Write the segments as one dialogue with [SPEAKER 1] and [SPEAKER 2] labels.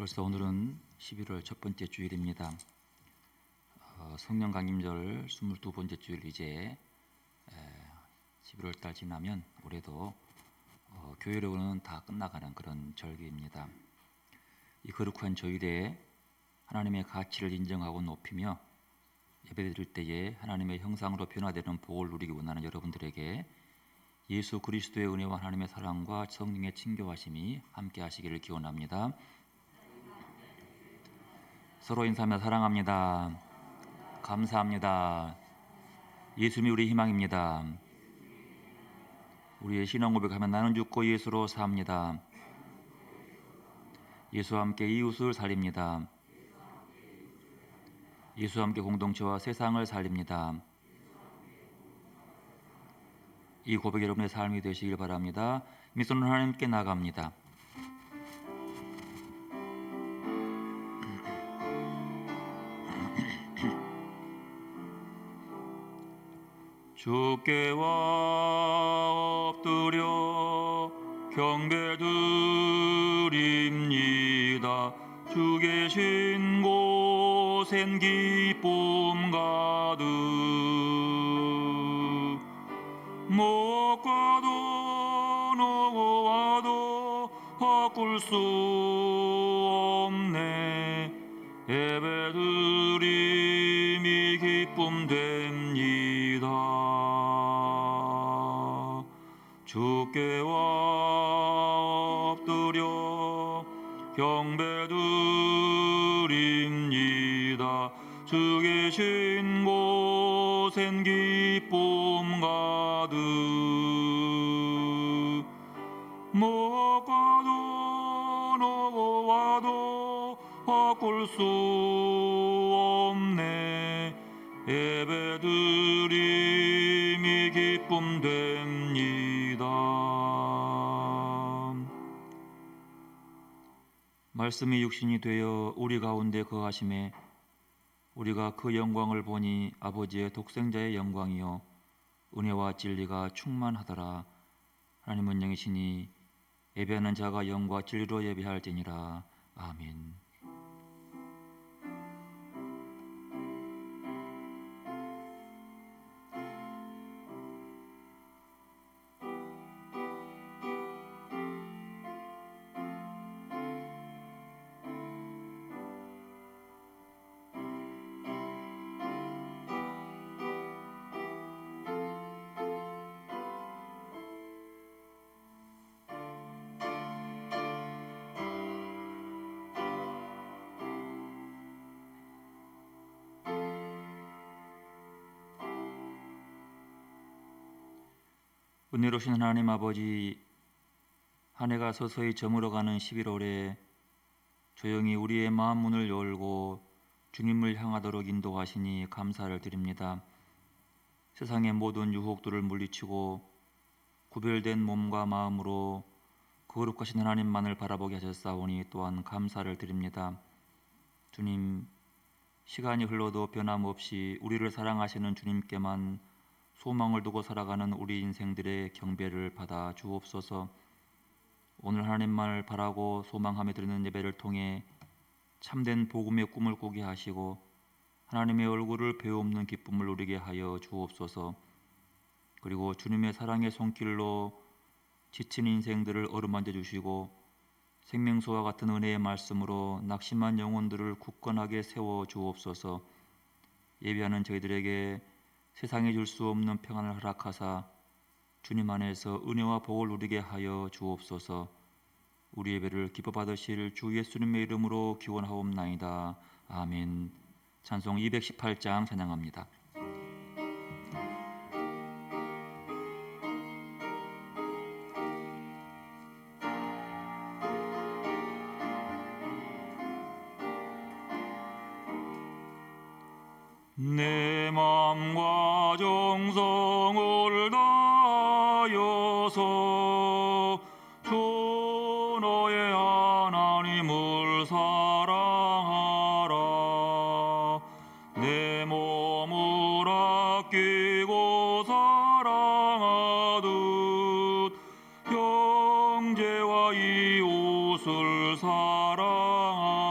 [SPEAKER 1] 벌써 오늘은 11월 첫 번째 주일입니다. 성령 강림절 22번째 주일 이제 11월 달 지나면 올해도 교회로는 다 끝나가는 그런 절기입니다. 이 거룩한 주일에 하나님의 가치를 인정하고 높이며 예배드릴 때에 하나님의 형상으로 변화되는 복을 누리기 원하는 여러분들에게 예수 그리스도의 은혜와 하나님의 사랑과 성령의 친교하심이 함께 하시기를 기원합니다. 서로 인사하며 사랑합니다. 감사합니다. 예수님이 우리 희망입니다. 우리의 신앙 고백하면 나는 죽고 예수로 삽니다. 예수와 함께 이웃을 살립니다. 예수와 함께 공동체와 세상을 살립니다. 이 고백 여러분의 삶이 되시길 바랍니다. 미소는 하나님께 나갑니다. 주께와 엎드려 경배드립니다. 주 계신 곳엔 기쁨 가득 못 가도 노고와도 바꿀 수 없네. 예배드림이 기쁨 됩니다. 주께와 엎드려 경배드립니다. 주 계신 곳엔 기쁨 가득 못 가도 노고와도 바꿀 수 없네. 예배드림이 기쁨 됩니다. 말씀이 육신이 되어 우리 가운데 거하심에 우리가 그 영광을 보니 아버지의 독생자의 영광이요 은혜와 진리가 충만하더라. 하나님은 영이시니 예배하는 자가 영과 진리로 예배할지니라. 아멘. 은혜로우신 하나님 아버지, 한 해가 서서히 저물어가는 11월에 조용히 우리의 마음 문을 열고 주님을 향하도록 인도하시니 감사를 드립니다. 세상의 모든 유혹들을 물리치고 구별된 몸과 마음으로 거룩하신 하나님만을 바라보게 하셨사오니 또한 감사를 드립니다. 주님, 시간이 흘러도 변함없이 우리를 사랑하시는 주님께만 소망을 두고 살아가는 우리 인생들의 경배를 받아 주옵소서. 오늘 하나님만을 바라고 소망하며 드리는 예배를 통해 참된 복음의 꿈을 꾸게 하시고 하나님의 얼굴을 배옵는 기쁨을 누리게 하여 주옵소서. 그리고 주님의 사랑의 손길로 지친 인생들을 어루만져 주시고 생명수와 같은 은혜의 말씀으로 낙심한 영혼들을 굳건하게 세워 주옵소서. 예배하는 저희들에게 세상에 줄 수 없는 평안을 허락하사 주님 안에서 은혜와 복을 누리게 하여 주옵소서. 우리 예배를 기뻐 받으실 주 예수님의 이름으로 기원하옵나이다. 아멘. 찬송 218장 찬양합니다. 내 맘과 정성을 다하여서 주 너의 하나님을 사랑하라. 내 몸을 아끼고 사랑하듯 형제와 이웃을 사랑하라.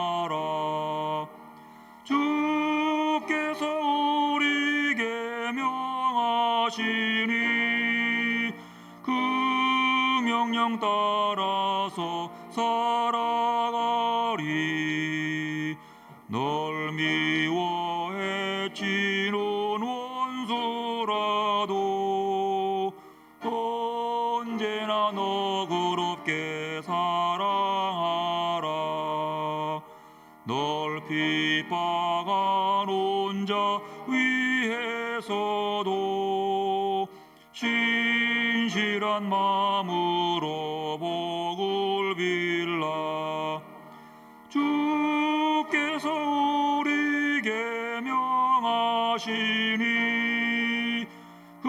[SPEAKER 1] 따라서 살아가리. 널 미워해 치는 원수라도 언제나 너 그롭게 사랑하라. 널 핍박하는 자 위에서도 신실한 마음으로 복을 빌라. 주께서 우리에게 명하시니 그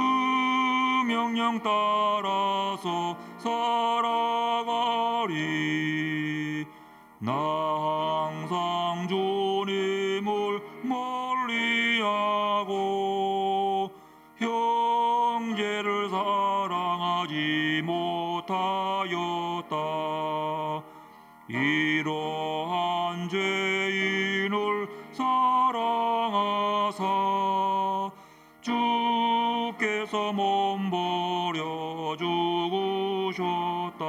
[SPEAKER 1] 명령 따라서 살아가리. 나 항상 주님을 멀리하고 형제를 사랑하지 못하였다. 이러한 죄인을 사랑하사 주께서 몸버려 죽으셨다.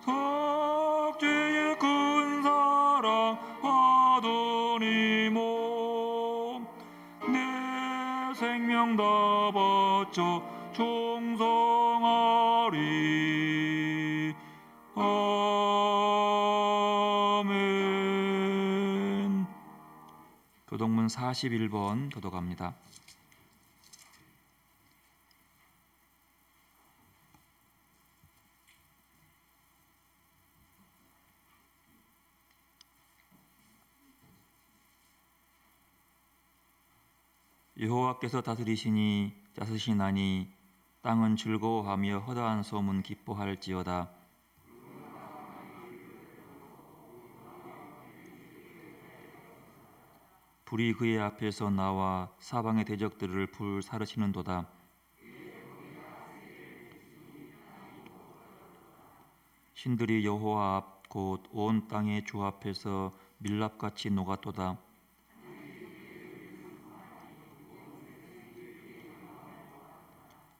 [SPEAKER 1] 삭제의 큰 사랑 하더니 몸내 생명 다 바쳐 충성하리. 아멘. 교동문 41번 교독합니다. 여호와께서 다스리시니 짜으시나니 땅은 즐거워하며 허다한 소문 기뻐할지어다. 불이 그의 앞에서 나와 사방의 대적들을 불사르시는도다. 신들이 여호와 앞 곧 온 땅의 주 앞에서 밀랍같이 녹았도다.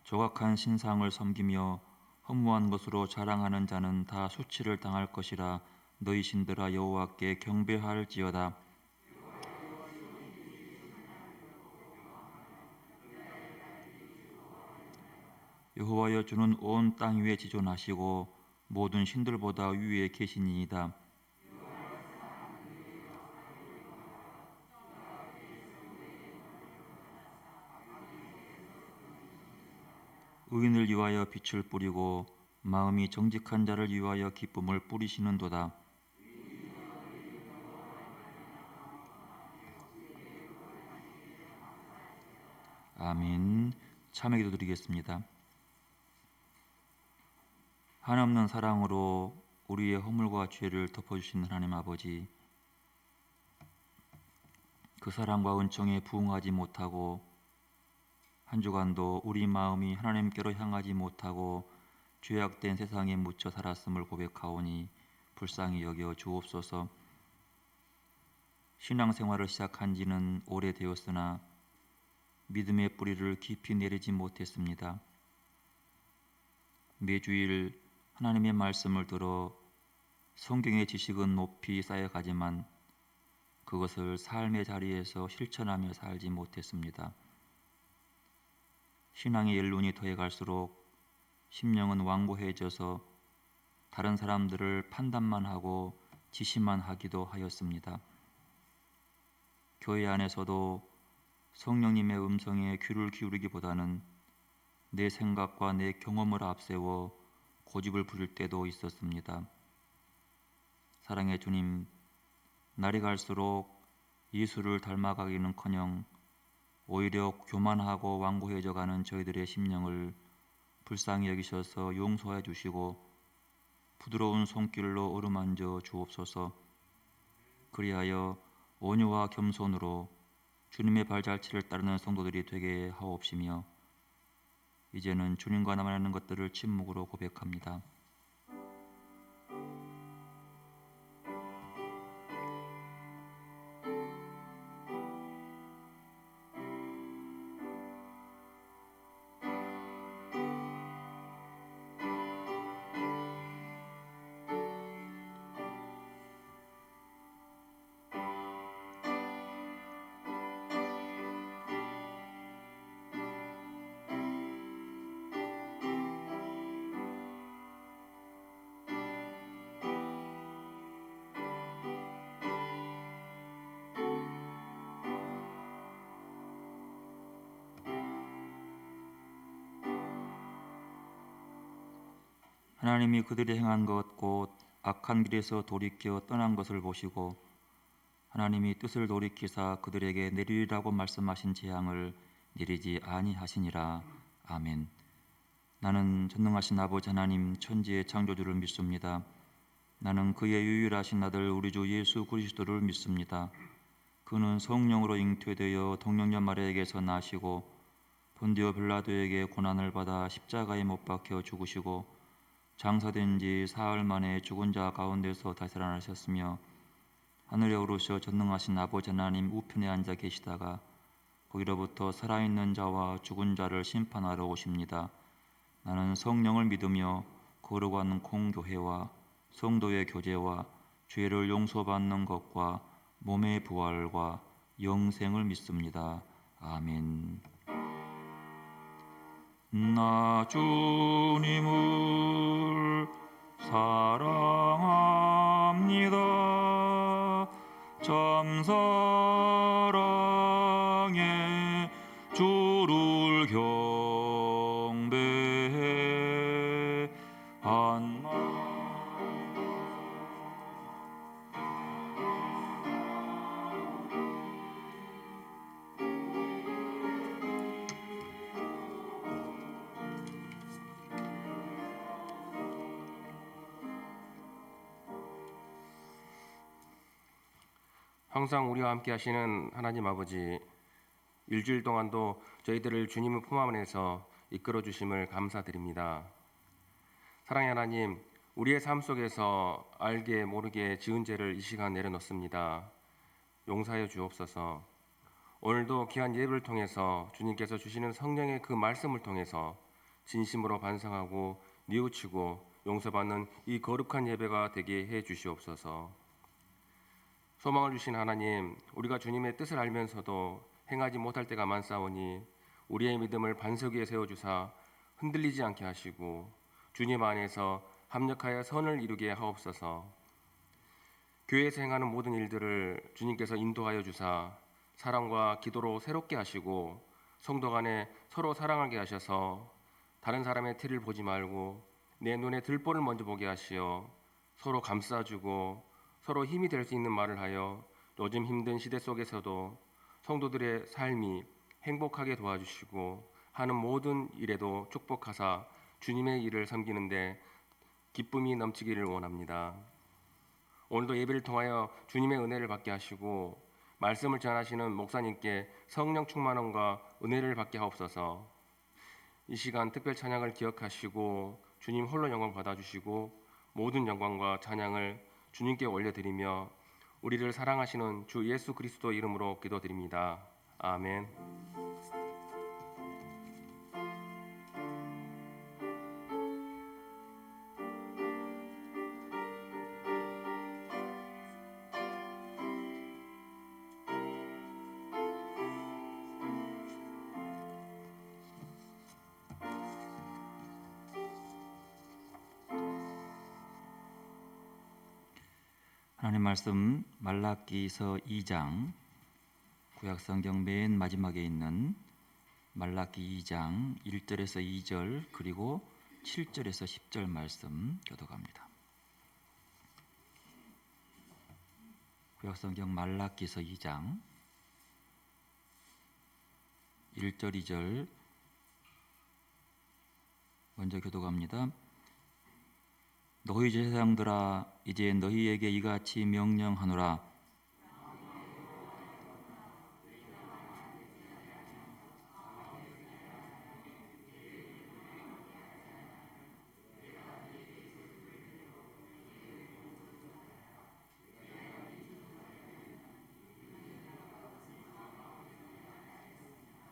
[SPEAKER 1] 조각한 신상을 섬기며 허무한 것으로 자랑하는 자는 다 수치를 당할 것이라. 너희 신들아 여호와께 경배할지어다. 여호와여 주는 온 땅 위에 지존하시고 모든 신들보다 위에 계시니이다. 의인을 위하여 빛을 뿌리고 마음이 정직한 자를 위하여 기쁨을 뿌리시는도다. 아멘. 참여 기도드리겠습니다. 한없는 사랑으로 우리의 허물과 죄를 덮어주시는 하나님 아버지, 그 사랑과 은총에 부응하지 못하고 한 주간도 우리 마음이 하나님께로 향하지 못하고 죄악된 세상에 묻혀 살았음을 고백하오니 불쌍히 여겨 주옵소서. 신앙생활을 시작한 지는 오래되었으나 믿음의 뿌리를 깊이 내리지 못했습니다. 매주일 하나님의 말씀을 들어 성경의 지식은 높이 쌓여가지만 그것을 삶의 자리에서 실천하며 살지 못했습니다. 신앙의 연륜이 더해갈수록 심령은 완고해져서 다른 사람들을 판단만 하고 지시만 하기도 하였습니다. 교회 안에서도 성령님의 음성에 귀를 기울이기보다는 내 생각과 내 경험을 앞세워 고집을 부릴 때도 있었습니다. 사랑의 주님, 날이 갈수록 예수를 닮아가기는커녕 오히려 교만하고 완고해져가는 저희들의 심령을 불쌍히 여기셔서 용서해 주시고 부드러운 손길로 어루만져 주옵소서. 그리하여 온유와 겸손으로 주님의 발자취를 따르는 성도들이 되게 하옵시며 이제는 주님과 나만 하는 것들을 침묵으로 고백합니다. 하나님이 그들이 행한 것 곧 악한 길에서 돌이켜 떠난 것을 보시고 하나님이 뜻을 돌이키사 그들에게 내리라고 말씀하신 재앙을 내리지 아니하시니라. 아멘. 나는 전능하신 아버지 하나님 천지의 창조주를 믿습니다. 나는 그의 유일하신 아들 우리 주 예수 그리스도를 믿습니다. 그는 성령으로 잉태되어 동정녀 마리아에게서 나시고 본디오 빌라도에게 고난을 받아 십자가에 못 박혀 죽으시고 장사된 지 사흘 만에 죽은 자 가운데서 다시 살아나셨으며 하늘에 오르셔 전능하신 아버지 하나님 우편에 앉아 계시다가 거기로부터 살아있는 자와 죽은 자를 심판하러 오십니다. 나는 성령을 믿으며 거룩한 공교회와 성도의 교제와 죄를 용서받는 것과 몸의 부활과 영생을 믿습니다. 아멘. 나 주님을 사랑합니다. 참 사랑해 주를 경배해
[SPEAKER 2] 항상 우리와 함께 하시는 하나님 아버지, 일주일 동안도 저희들을 주님의 품 안에서 이끌어 주심을 감사드립니다. 사랑의 하나님, 우리의 삶 속에서 알게 모르게 지은 죄를 이 시간 내려놓습니다. 용서하여 주옵소서. 오늘도 귀한 예배를 통해서 주님께서 주시는 성령의 그 말씀을 통해서 진심으로 반성하고 뉘우치고 용서받는 이 거룩한 예배가 되게 해 주시옵소서. 소망을 주신 하나님, 우리가 주님의 뜻을 알면서도 행하지 못할 때가 많사오니 우리의 믿음을 반석 위에 세워주사 흔들리지 않게 하시고 주님 안에서 합력하여 선을 이루게 하옵소서. 교회에서 행하는 모든 일들을 주님께서 인도하여 주사 사랑과 기도로 새롭게 하시고 성도 간에 서로 사랑하게 하셔서 다른 사람의 티를 보지 말고 내 눈에 들보를 먼저 보게 하시어 서로 감싸주고 서로 힘이 될 수 있는 말을 하여 요즘 힘든 시대 속에서도 성도들의 삶이 행복하게 도와주시고 하는 모든 일에도 축복하사 주님의 일을 섬기는데 기쁨이 넘치기를 원합니다. 오늘도 예배를 통하여 주님의 은혜를 받게 하시고 말씀을 전하시는 목사님께 성령 충만함과 은혜를 받게 하옵소서. 이 시간 특별 찬양을 기억하시고 주님 홀로 영광 받아주시고 모든 영광과 찬양을 주님께 올려드리며 우리를 사랑하시는 주 예수 그리스도 이름으로 기도드립니다. 아멘.
[SPEAKER 1] 하나님 말씀 말라기서 2장 구약성경 맨 마지막에 있는 말라기 2장 1절에서 2절 그리고 7절에서 10절 말씀 교독합니다. 구약성경 말라기서 2장 1절 2절 먼저 교독합니다. 너희 제사장들아 이제 너희에게 이같이 명령하노라.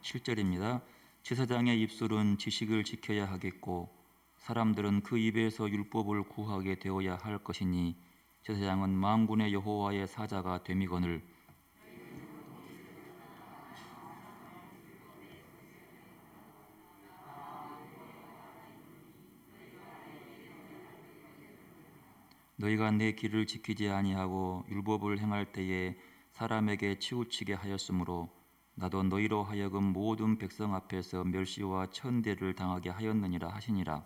[SPEAKER 1] (7절입니다) 제사장의 입술은 지식을 지켜야 하겠고 사람들은 그 입에서 율법을 구하게 되어야 할 것이니 제사장은 만군의 여호와의 사자가 됨이거늘 너희가 내 길을 지키지 아니하고 율법을 행할 때에 사람에게 치우치게 하였으므로 나도 너희로 하여금 모든 백성 앞에서 멸시와 천대를 당하게 하였느니라 하시니라.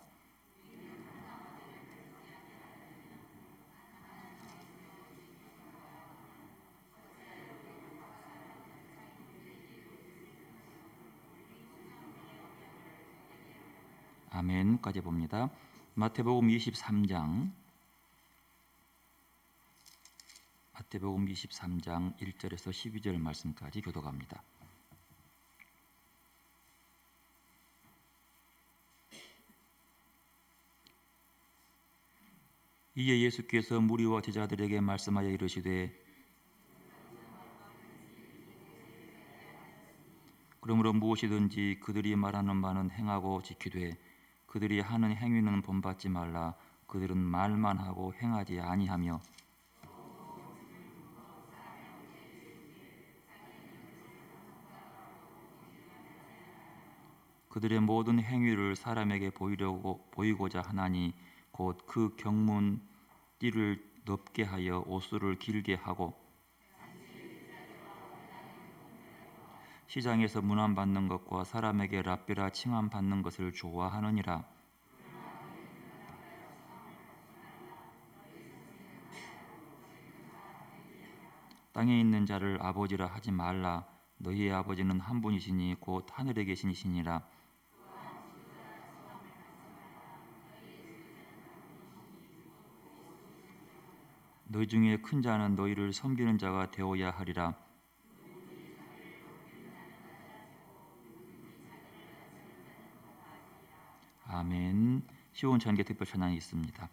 [SPEAKER 1] 아멘까지 봅니다. 마태복음 23장 1절에서 12절 말씀까지 교독합니다. 이에 예수께서 무리와 제자들에게 말씀하여 이르시되 그러므로 무엇이든지 그들이 말하는 바는 행하고 지키되 그들이 하는 행위는 본받지 말라. 그들은 말만 하고 행하지 아니하며 그들의 모든 행위를 사람에게 보이고자 하나니 곧 그 경문 띠를 넓게 하여 옷수를 길게 하고 시장에서 문안받는 것과 사람에게 랍비라 칭함받는 것을 좋아하느니라. 땅에 있는 자를 아버지라 하지 말라. 너희의 아버지는 한 분이시니 곧 하늘에 계신 이시니라. 너희 중에 큰 자는 너희를 섬기는 자가 되어야 하리라. 아멘. 시온 전개 특별 찬양이 있습니다.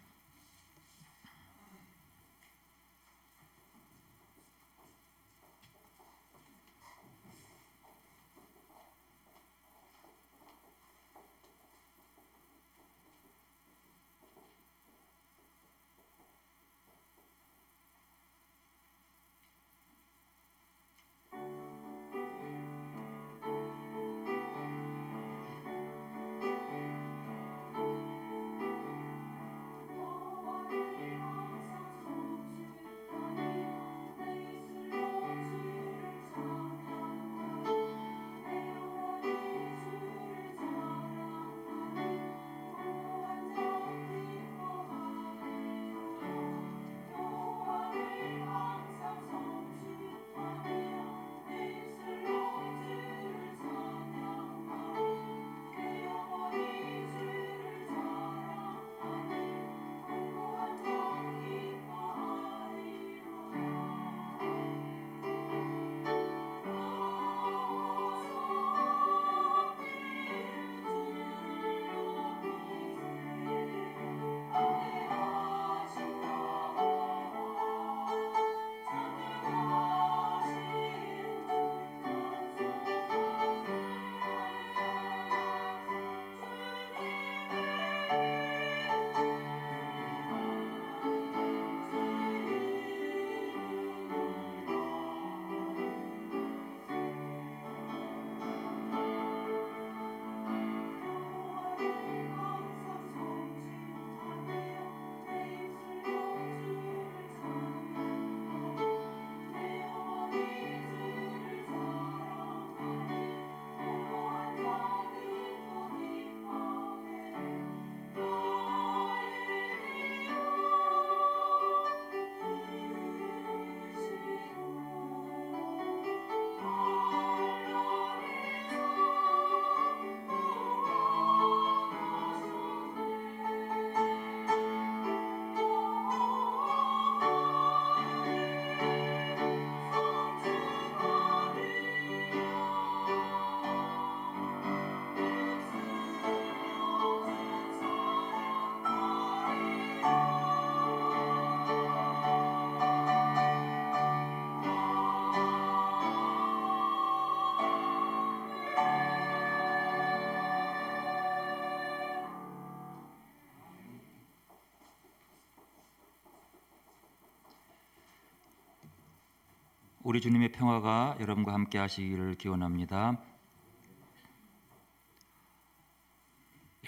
[SPEAKER 1] 우리 주님의 평화가 여러분과 함께 하시기를 기원합니다.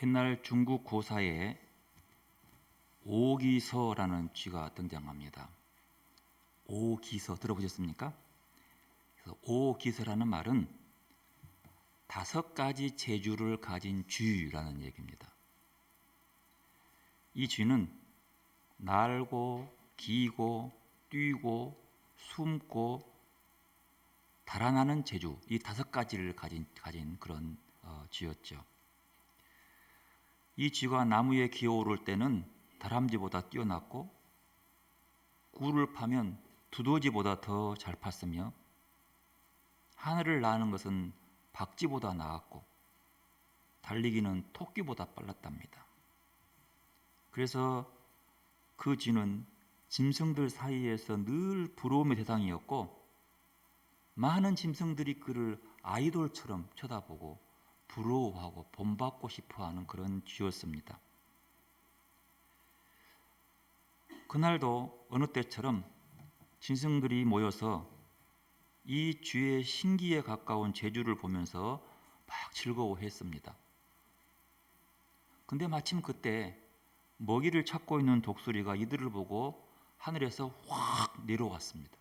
[SPEAKER 1] 옛날 중국 고사에 오기서라는 쥐가 등장합니다. 오기서 들어보셨습니까? 그래서 오기서라는 말은 5가지 재주를 가진 쥐라는 얘기입니다. 이 쥐는 날고 기고 뛰고 숨고 달아나는 재주, 이 5가지를 가진 그런 쥐였죠. 이 쥐가 나무에 기어오를 때는 다람쥐보다 뛰어났고 꿀을 파면 두더지보다 더 잘 팠으며 하늘을 나는 것은 박쥐보다 나았고 달리기는 토끼보다 빨랐답니다. 그래서 그 쥐는 짐승들 사이에서 늘 부러움의 대상이었고 많은 짐승들이 그를 아이돌처럼 쳐다보고 부러워하고 본받고 싶어하는 그런 쥐였습니다. 그날도 어느 때처럼 짐승들이 모여서 이 쥐의 신기에 가까운 재주를 보면서 막 즐거워했습니다. 근데 마침 그때 먹이를 찾고 있는 독수리가 이들을 보고 하늘에서 확 내려왔습니다.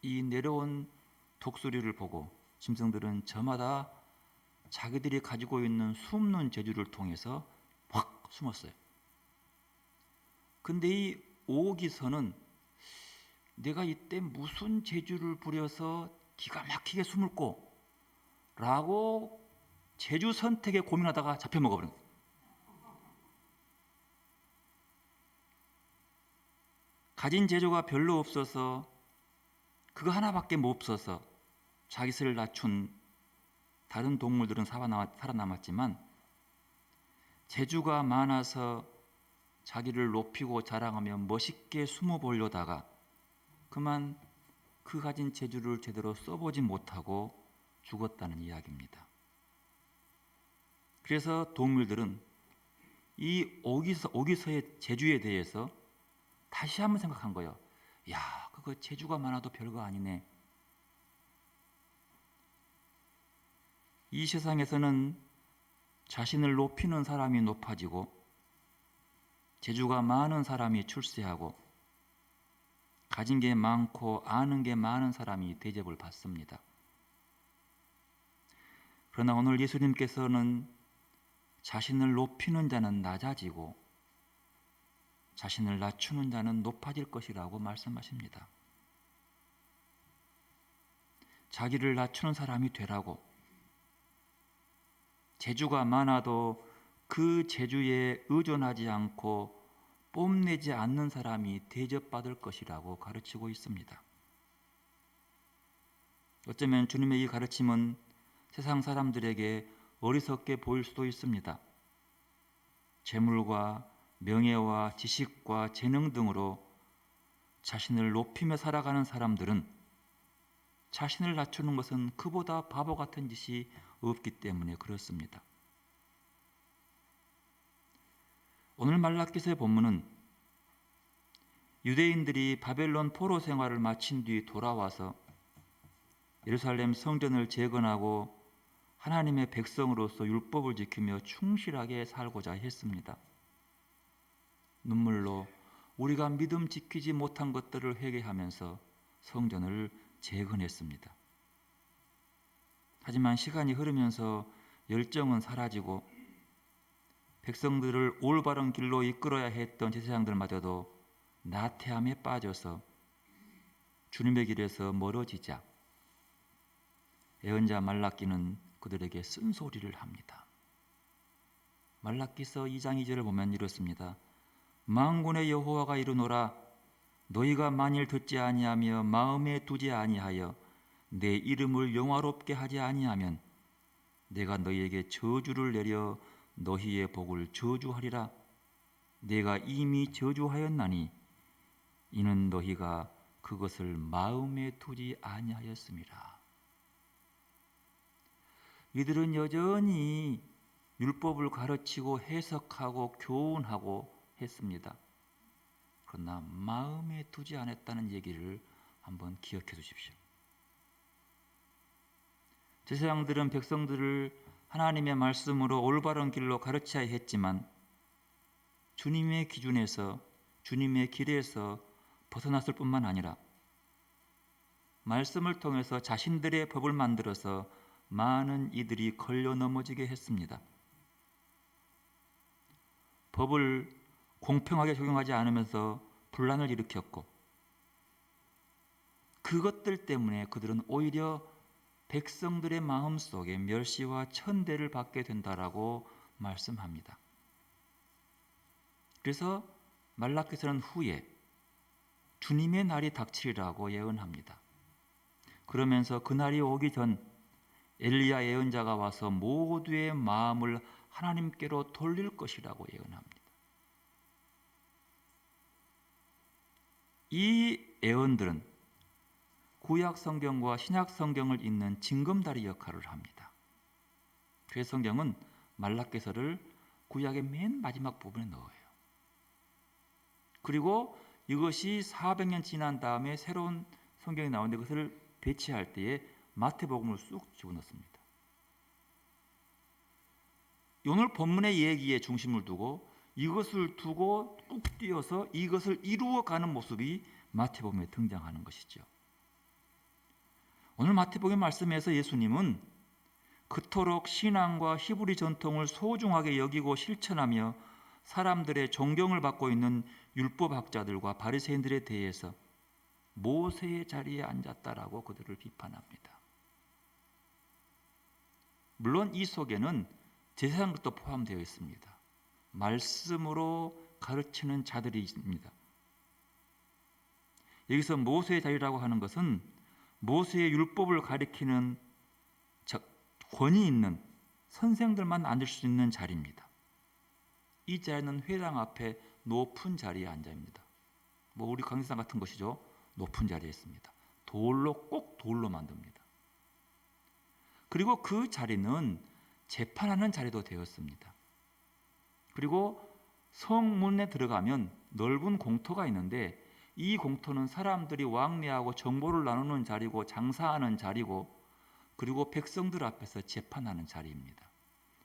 [SPEAKER 1] 이 내려온 독수리를 보고 짐승들은 저마다 자기들이 가지고 있는 숨는 재주를 통해서 확 숨었어요. 근데 이 오기서는 내가 이때 무슨 재주를 부려서 기가 막히게 숨을꼬 라고 재주 선택에 고민하다가 잡혀 먹어버린 거예요. 가진 재주가 별로 없어서 그거 하나밖에 못 없어서 자기를 낮춘 다른 동물들은 살아남았지만 재주가 많아서 자기를 높이고 자랑하며 멋있게 숨어 보려다가 그만 그 가진 재주를 제대로 써보지 못하고 죽었다는 이야기입니다. 그래서 동물들은 이 오기서의 재주에 대해서 다시 한번 생각한 거예요. 야, 그거 재주가 많아도 별거 아니네. 이 세상에서는 자신을 높이는 사람이 높아지고 재주가 많은 사람이 출세하고 가진 게 많고 아는 게 많은 사람이 대접을 받습니다. 그러나 오늘 예수님께서는 자신을 높이는 자는 낮아지고 자신을 낮추는 자는 높아질 것이라고 말씀하십니다. 자기를 낮추는 사람이 되라고, 재주가 많아도 그 재주에 의존하지 않고 뽐내지 않는 사람이 대접받을 것이라고 가르치고 있습니다. 어쩌면 주님의 이 가르침은 세상 사람들에게 어리석게 보일 수도 있습니다. 재물과 명예와 지식과 재능 등으로 자신을 높이며 살아가는 사람들은 자신을 낮추는 것은 그보다 바보 같은 짓이 없기 때문에 그렇습니다. 오늘 말라기서의 본문은 유대인들이 바벨론 포로 생활을 마친 뒤 돌아와서 예루살렘 성전을 재건하고 하나님의 백성으로서 율법을 지키며 충실하게 살고자 했습니다. 눈물로 우리가 믿음 지키지 못한 것들을 회개하면서 성전을 재건했습니다. 하지만 시간이 흐르면서 열정은 사라지고 백성들을 올바른 길로 이끌어야 했던 제사장들마저도 나태함에 빠져서 주님의 길에서 멀어지자 예언자 말라기는 그들에게 쓴소리를 합니다. 말라기서 2장 2절을 보면 이렇습니다. 만군의 여호와가 이르노라 너희가 만일 듣지 아니하며 마음에 두지 아니하여 내 이름을 영화롭게 하지 아니하면 내가 너희에게 저주를 내려 너희의 복을 저주하리라. 내가 이미 저주하였나니 이는 너희가 그것을 마음에 두지 아니하였음이라. 이들은 여전히 율법을 가르치고 해석하고 교훈하고 했습니다. 그러나 마음에 두지 않았다는 얘기를 한번 기억해 주십시오. 제사장들은 백성들을 하나님의 말씀으로 올바른 길로 가르쳐야 했지만 주님의 기준에서 주님의 길에서 벗어났을 뿐만 아니라 말씀을 통해서 자신들의 법을 만들어서 많은 이들이 걸려 넘어지게 했습니다. 법을 공평하게 적용하지 않으면서 분란을 일으켰고 그것들 때문에 그들은 오히려 백성들의 마음속에 멸시와 천대를 받게 된다라고 말씀합니다. 그래서 말라기서는 후에 주님의 날이 닥치리라고 예언합니다. 그러면서 그 날이 오기 전 엘리야 예언자가 와서 모두의 마음을 하나님께로 돌릴 것이라고 예언합니다. 이 예언들은 구약 성경과 신약 성경을 잇는 징검다리 역할을 합니다. 그래서 성경은 말라기서를 구약의 맨 마지막 부분에 넣어요. 그리고 이것이 400년 지난 다음에 새로운 성경이 나오는데 그것을 배치할 때에 마태복음을 쑥 집어넣습니다. 오늘 본문의 얘기에 중심을 두고 이것을 두고 뚝 띄어서 이것을 이루어가는 모습이 마태복음에 등장하는 것이죠. 오늘 마태복음 말씀에서 예수님은 그토록 신앙과 히브리 전통을 소중하게 여기고 실천하며 사람들의 존경을 받고 있는 율법학자들과 바리새인들에 대해서 모세의 자리에 앉았다라고 그들을 비판합니다. 물론 이 속에는 제사장들도 포함되어 있습니다. 말씀으로 가르치는 자들이 있습니다. 여기서 모세의 자리라고 하는 것은 모세의 율법을 가리키는 권위 있는 선생들만 앉을 수 있는 자리입니다. 이 자리는 회당 앞에 높은 자리에 앉아입니다. 우리 강대상 같은 것이죠. 높은 자리에 있습니다. 꼭 돌로 만듭니다. 그리고 그 자리는 재판하는 자리도 되었습니다. 그리고 성문에 들어가면 넓은 공터가 있는데 이 공터는 사람들이 왕래하고 정보를 나누는 자리고 장사하는 자리고 그리고 백성들 앞에서 재판하는 자리입니다.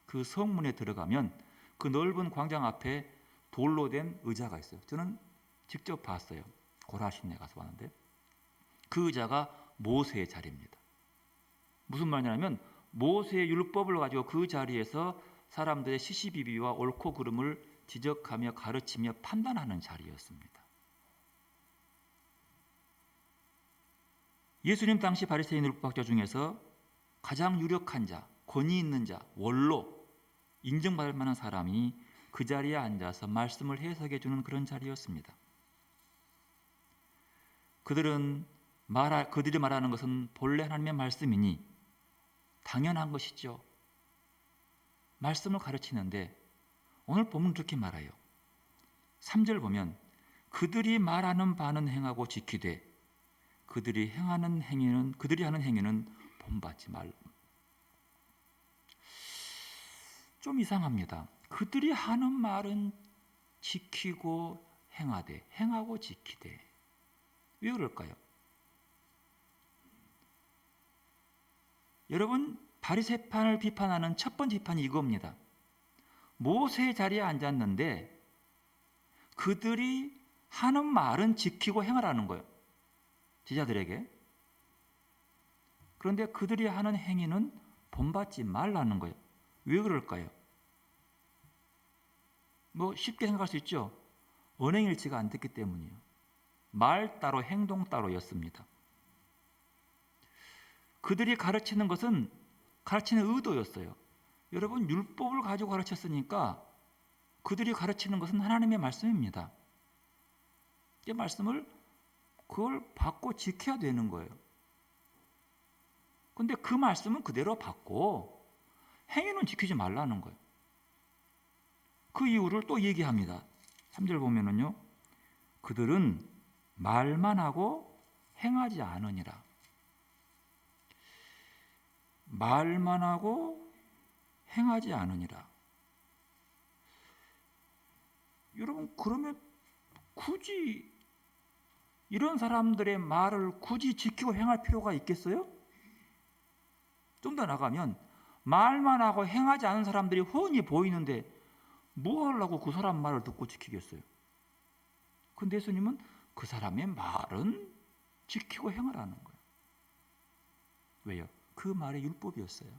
[SPEAKER 1] 그 성문에 들어가면 그 넓은 광장 앞에 돌로 된 의자가 있어요. 저는 직접 봤어요. 고라신에 가서 봤는데 그 의자가 모세의 자리입니다. 무슨 말이냐면 모세의 율법을 가지고 그 자리에서 사람들의 시시비비와 옳고 그름을 지적하며 가르치며 판단하는 자리였습니다. 예수님 당시 바리새인 율법학자 중에서 가장 유력한 자, 권위 있는 자, 원로, 인정받을 만한 사람이 그 자리에 앉아서 말씀을 해석해 주는 그런 자리였습니다. 그들이 말하는 것은 본래 하나님의 말씀이니 당연한 것이죠. 말씀을 가르치는데 오늘 본문 그렇게 말해요. 3절 보면 그들이 말하는 바는 행하고 지키되 그들이 하는 행위는 본받지 말라. 좀 이상합니다. 그들이 하는 말은 지키고 행하되 행하고 지키되 왜 그럴까요? 여러분 바리새판을 비판하는 첫 번째 비판이 이겁니다. 모세의 자리에 앉았는데 그들이 하는 말은 지키고 행하라는 거예요. 제자들에게. 그런데 그들이 하는 행위는 본받지 말라는 거예요. 왜 그럴까요? 쉽게 생각할 수 있죠. 언행일치가 안 됐기 때문이에요. 말 따로 행동 따로였습니다. 그들이 가르치는 것은 가르치는 의도였어요. 여러분 율법을 가지고 가르쳤으니까 그들이 가르치는 것은 하나님의 말씀입니다. 이 말씀을 그걸 받고 지켜야 되는 거예요. 그런데 그 말씀은 그대로 받고 행위는 지키지 말라는 거예요. 그 이유를 또 얘기합니다. 3절 보면은요. 그들은 말만 하고 행하지 않으니라. 말만 하고 행하지 않으니라. 여러분 그러면 굳이 이런 사람들의 말을 굳이 지키고 행할 필요가 있겠어요? 좀 더 나가면 말만 하고 행하지 않은 사람들이 훤히 보이는데 뭐 하려고 그 사람 말을 듣고 지키겠어요? 근데 예수님은 그 사람의 말은 지키고 행하라는 거예요. 왜요? 그 말이 율법이었어요.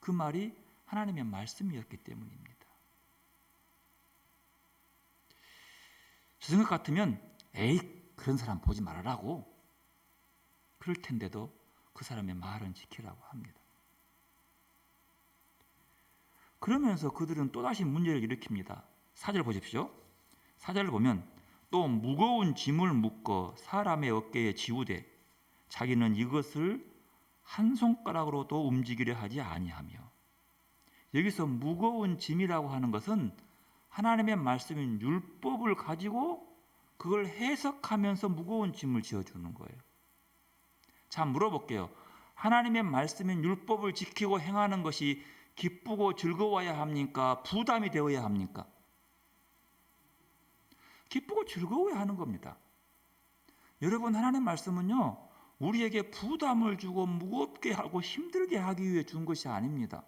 [SPEAKER 1] 그 말이 하나님의 말씀이었기 때문입니다. 저 생각 같으면 에이 그런 사람 보지 말아라고 그럴 텐데도 그 사람의 말은 지키라고 합니다. 그러면서 그들은 또다시 문제를 일으킵니다. 4절 보십시오. 4절을 보면 또 무거운 짐을 묶어 사람의 어깨에 지우되 자기는 이것을 한 손가락으로도 움직이려 하지 아니하며. 여기서 무거운 짐이라고 하는 것은 하나님의 말씀인 율법을 가지고 그걸 해석하면서 무거운 짐을 지어주는 거예요. 자, 물어볼게요. 하나님의 말씀인 율법을 지키고 행하는 것이 기쁘고 즐거워야 합니까? 부담이 되어야 합니까? 기쁘고 즐거워야 하는 겁니다. 여러분, 하나님의 말씀은요, 우리에게 부담을 주고 무겁게 하고 힘들게 하기 위해 준 것이 아닙니다.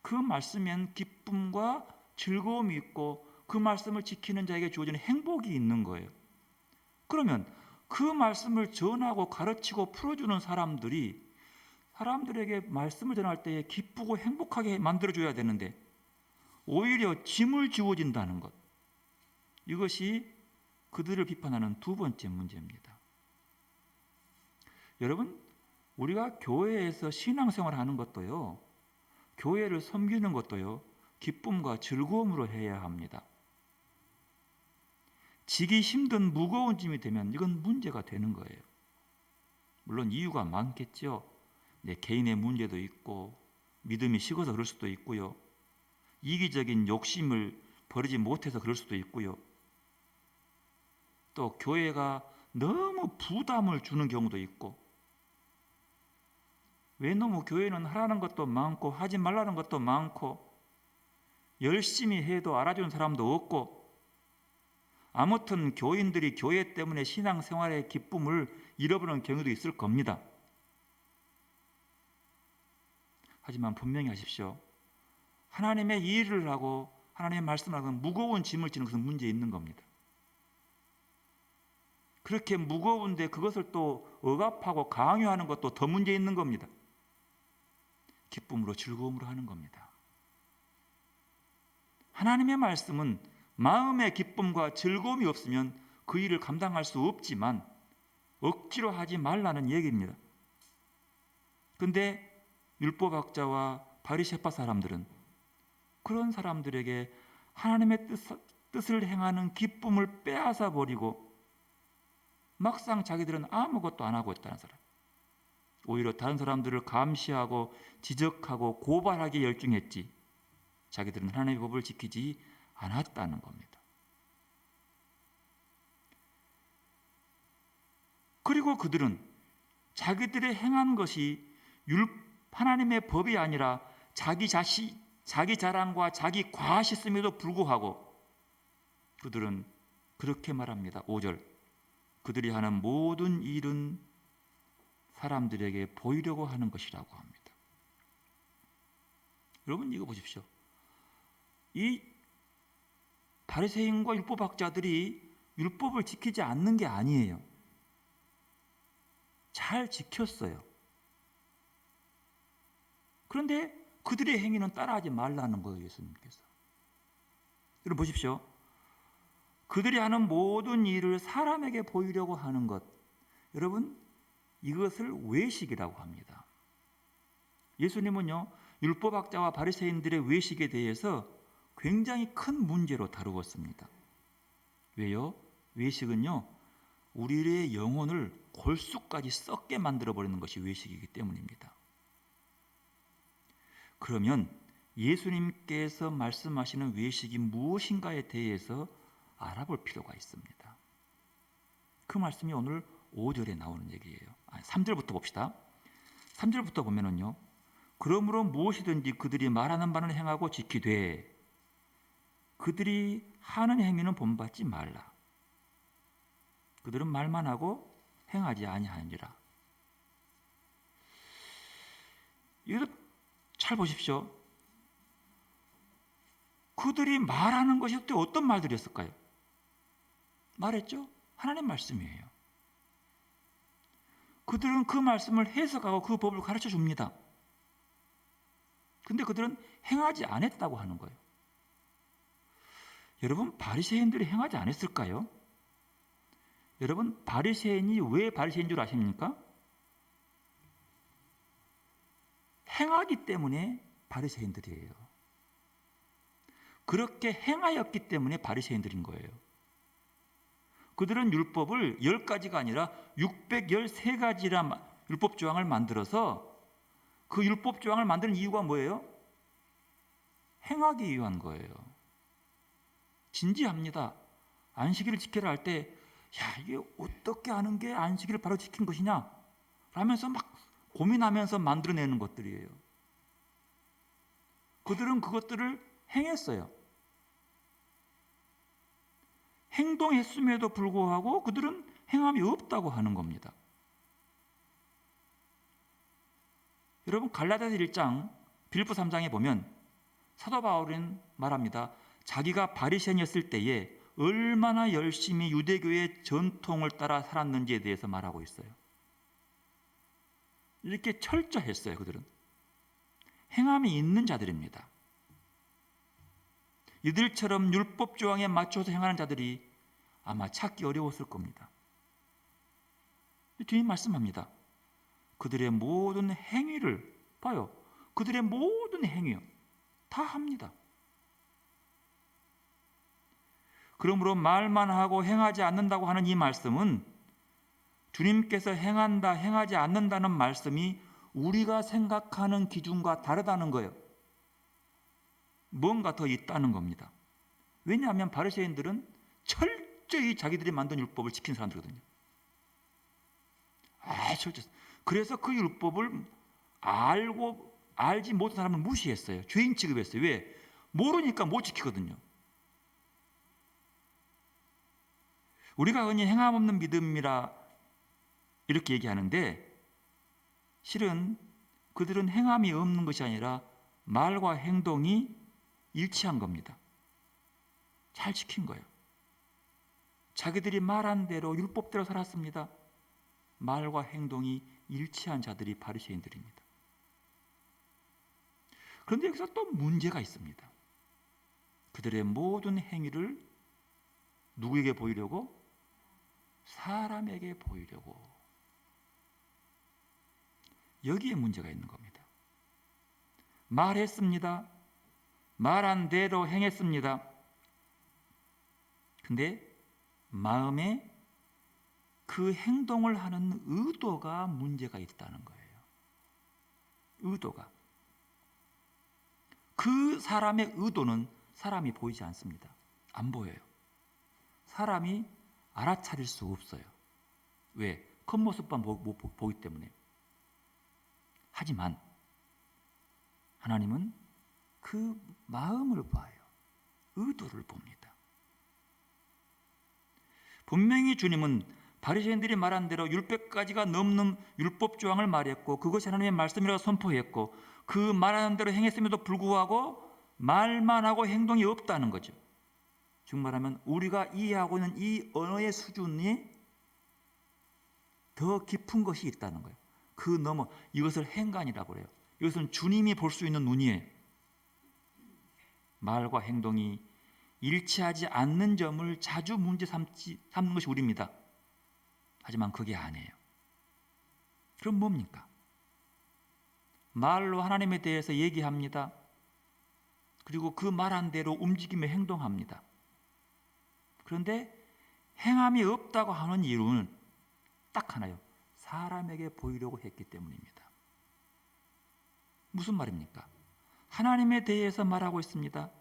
[SPEAKER 1] 그 말씀엔 기쁨과 즐거움이 있고 그 말씀을 지키는 자에게 주어지는 행복이 있는 거예요. 그러면 그 말씀을 전하고 가르치고 풀어주는 사람들에게 말씀을 전할 때에 기쁘고 행복하게 만들어줘야 되는데 오히려 짐을 지워진다는 것, 이것이 그들을 비판하는 두 번째 문제입니다. 여러분, 우리가 교회에서 신앙생활을 하는 것도요, 교회를 섬기는 것도요, 기쁨과 즐거움으로 해야 합니다. 지기 힘든 무거운 짐이 되면 이건 문제가 되는 거예요. 물론 이유가 많겠죠. 내 개인의 문제도 있고 믿음이 식어서 그럴 수도 있고요. 이기적인 욕심을 버리지 못해서 그럴 수도 있고요. 또 교회가 너무 부담을 주는 경우도 있고, 왜 너무 교회는 하라는 것도 많고 하지 말라는 것도 많고 열심히 해도 알아주는 사람도 없고, 아무튼 교인들이 교회 때문에 신앙생활의 기쁨을 잃어버리는 경우도 있을 겁니다. 하지만 분명히 하십시오. 하나님의 일을 하고 하나님의 말씀을 하고 무거운 짐을 지는 것은 문제 있는 겁니다. 그렇게 무거운데 그것을 또 억압하고 강요하는 것도 더 문제 있는 겁니다. 기쁨으로 즐거움으로 하는 겁니다. 하나님의 말씀은 마음의 기쁨과 즐거움이 없으면 그 일을 감당할 수 없지만 억지로 하지 말라는 얘기입니다. 그런데 율법학자와 바리새파 사람들은 그런 사람들에게 하나님의 뜻을 행하는 기쁨을 빼앗아 버리고 막상 자기들은 아무것도 안 하고 있다는 사람, 오히려 다른 사람들을 감시하고 지적하고 고발하기에 열중했지 자기들은 하나님의 법을 지키지 않았다는 겁니다. 그리고 그들은 자기들의 행한 것이 하나님의 법이 아니라 자기 자랑과 자기 과시였음에도 불구하고 그들은 그렇게 말합니다. 5절, 그들이 하는 모든 일은 사람들에게 보이려고 하는 것이라고 합니다. 여러분, 이거 보십시오. 이 바리새인과 율법학자들이 율법을 지키지 않는 게 아니에요. 잘 지켰어요. 그런데 그들의 행위는 따라하지 말라는 거예요, 예수님께서. 여러분 보십시오. 그들이 하는 모든 일을 사람에게 보이려고 하는 것, 여러분, 이것을 외식이라고 합니다. 예수님은요, 율법학자와 바리새인들의 외식에 대해서 굉장히 큰 문제로 다루었습니다. 왜요? 외식은요, 우리의 영혼을 골수까지 썩게 만들어버리는 것이 외식이기 때문입니다. 그러면 예수님께서 말씀하시는 외식이 무엇인가에 대해서 알아볼 필요가 있습니다. 그 말씀이 오늘 5절에 나오는 얘기예요. 3절부터 봅시다. 3절부터 보면은요, 그러므로 무엇이든지 그들이 말하는 바는 행하고 지키되 그들이 하는 행위는 본받지 말라. 그들은 말만 하고 행하지 아니하니라. 이거 잘 보십시오. 그들이 말하는 것이 어떤 말들이었을까요? 말했죠? 하나님 말씀이에요. 그들은 그 말씀을 해석하고 그 법을 가르쳐 줍니다. 근데 그들은 행하지 않았다고 하는 거예요. 여러분, 바리새인들이 행하지 않았을까요? 여러분, 바리새인이 왜 바리새인 줄 아십니까? 행하기 때문에 바리새인들이에요. 그렇게 행하였기 때문에 바리새인들인 거예요. 그들은 율법을 10가지가 아니라 613가지라 율법 조항을 만들어서 그 율법 조항을 만드는 이유가 뭐예요? 행하기 위한 거예요. 진지합니다. 안식일을 지켜라 할 때, 야, 이게 어떻게 하는 게 안식일을 바로 지킨 것이냐? 라면서 막 고민하면서 만들어내는 것들이에요. 그들은 그것들을 행했어요. 행동했음에도 불구하고 그들은 행함이 없다고 하는 겁니다. 여러분, 갈라디아서 1장, 빌립보 3장에 보면 사도 바울은 말합니다. 자기가 바리새인이었을 때에 얼마나 열심히 유대교의 전통을 따라 살았는지에 대해서 말하고 있어요. 이렇게 철저했어요. 그들은 행함이 있는 자들입니다. 이들처럼 율법 조항에 맞춰서 행하는 자들이 아마 찾기 어려웠을 겁니다. 주님 말씀합니다. 그들의 모든 행위를 봐요. 그들의 모든 행위요 다 합니다. 그러므로 말만 하고 행하지 않는다고 하는 이 말씀은 주님께서 행한다, 행하지 않는다는 말씀이 우리가 생각하는 기준과 다르다는 거예요. 뭔가 더 있다는 겁니다. 왜냐하면 바리새인들은 철저히 자기들이 만든 율법을 지킨 사람들이거든요. 철저히. 그래서 그 율법을 알지 못한 사람을 무시했어요. 죄인 취급했어요. 왜? 모르니까 못 지키거든요. 우리가 흔히 행함 없는 믿음이라 이렇게 얘기하는데 실은 그들은 행함이 없는 것이 아니라 말과 행동이 일치한 겁니다. 잘 지킨 거예요. 자기들이 말한 대로 율법대로 살았습니다. 말과 행동이 일치한 자들이 바리새인들입니다. 그런데 여기서 또 문제가 있습니다. 그들의 모든 행위를 누구에게 보이려고? 사람에게 보이려고. 여기에 문제가 있는 겁니다. 말했습니다. 말한 대로 행했습니다. 근데 마음에 그 행동을 하는 의도가 문제가 있다는 거예요. 의도가. 그 사람의 의도는 사람이 보이지 않습니다. 안 보여요. 사람이 알아차릴 수 없어요. 왜? 겉모습만 보기 때문에. 하지만 하나님은 그 마음을 봐요. 의도를 봅니다. 분명히 주님은 바리새인들이 말한 대로 600가지가 넘는 율법 조항을 말했고 그것이 하나님의 말씀이라고 선포했고 그 말하는 대로 행했음에도 불구하고 말만 하고 행동이 없다는 거죠. 즉 말하면 우리가 이해하고 있는 이 언어의 수준이 더 깊은 것이 있다는 거예요. 그 넘어 이것을 행간이라고 그래요. 이것은 주님이 볼 수 있는 눈이에요. 말과 행동이 일치하지 않는 점을 자주 문제 삼는 것이 우리입니다. 하지만 그게 아니에요. 그럼 뭡니까? 말로 하나님에 대해서 얘기합니다. 그리고 그 말한 대로 움직이며 행동합니다. 그런데 행함이 없다고 하는 이유는 딱 하나요. 사람에게 보이려고 했기 때문입니다. 무슨 말입니까? 하나님에 대해서 말하고 있습니다.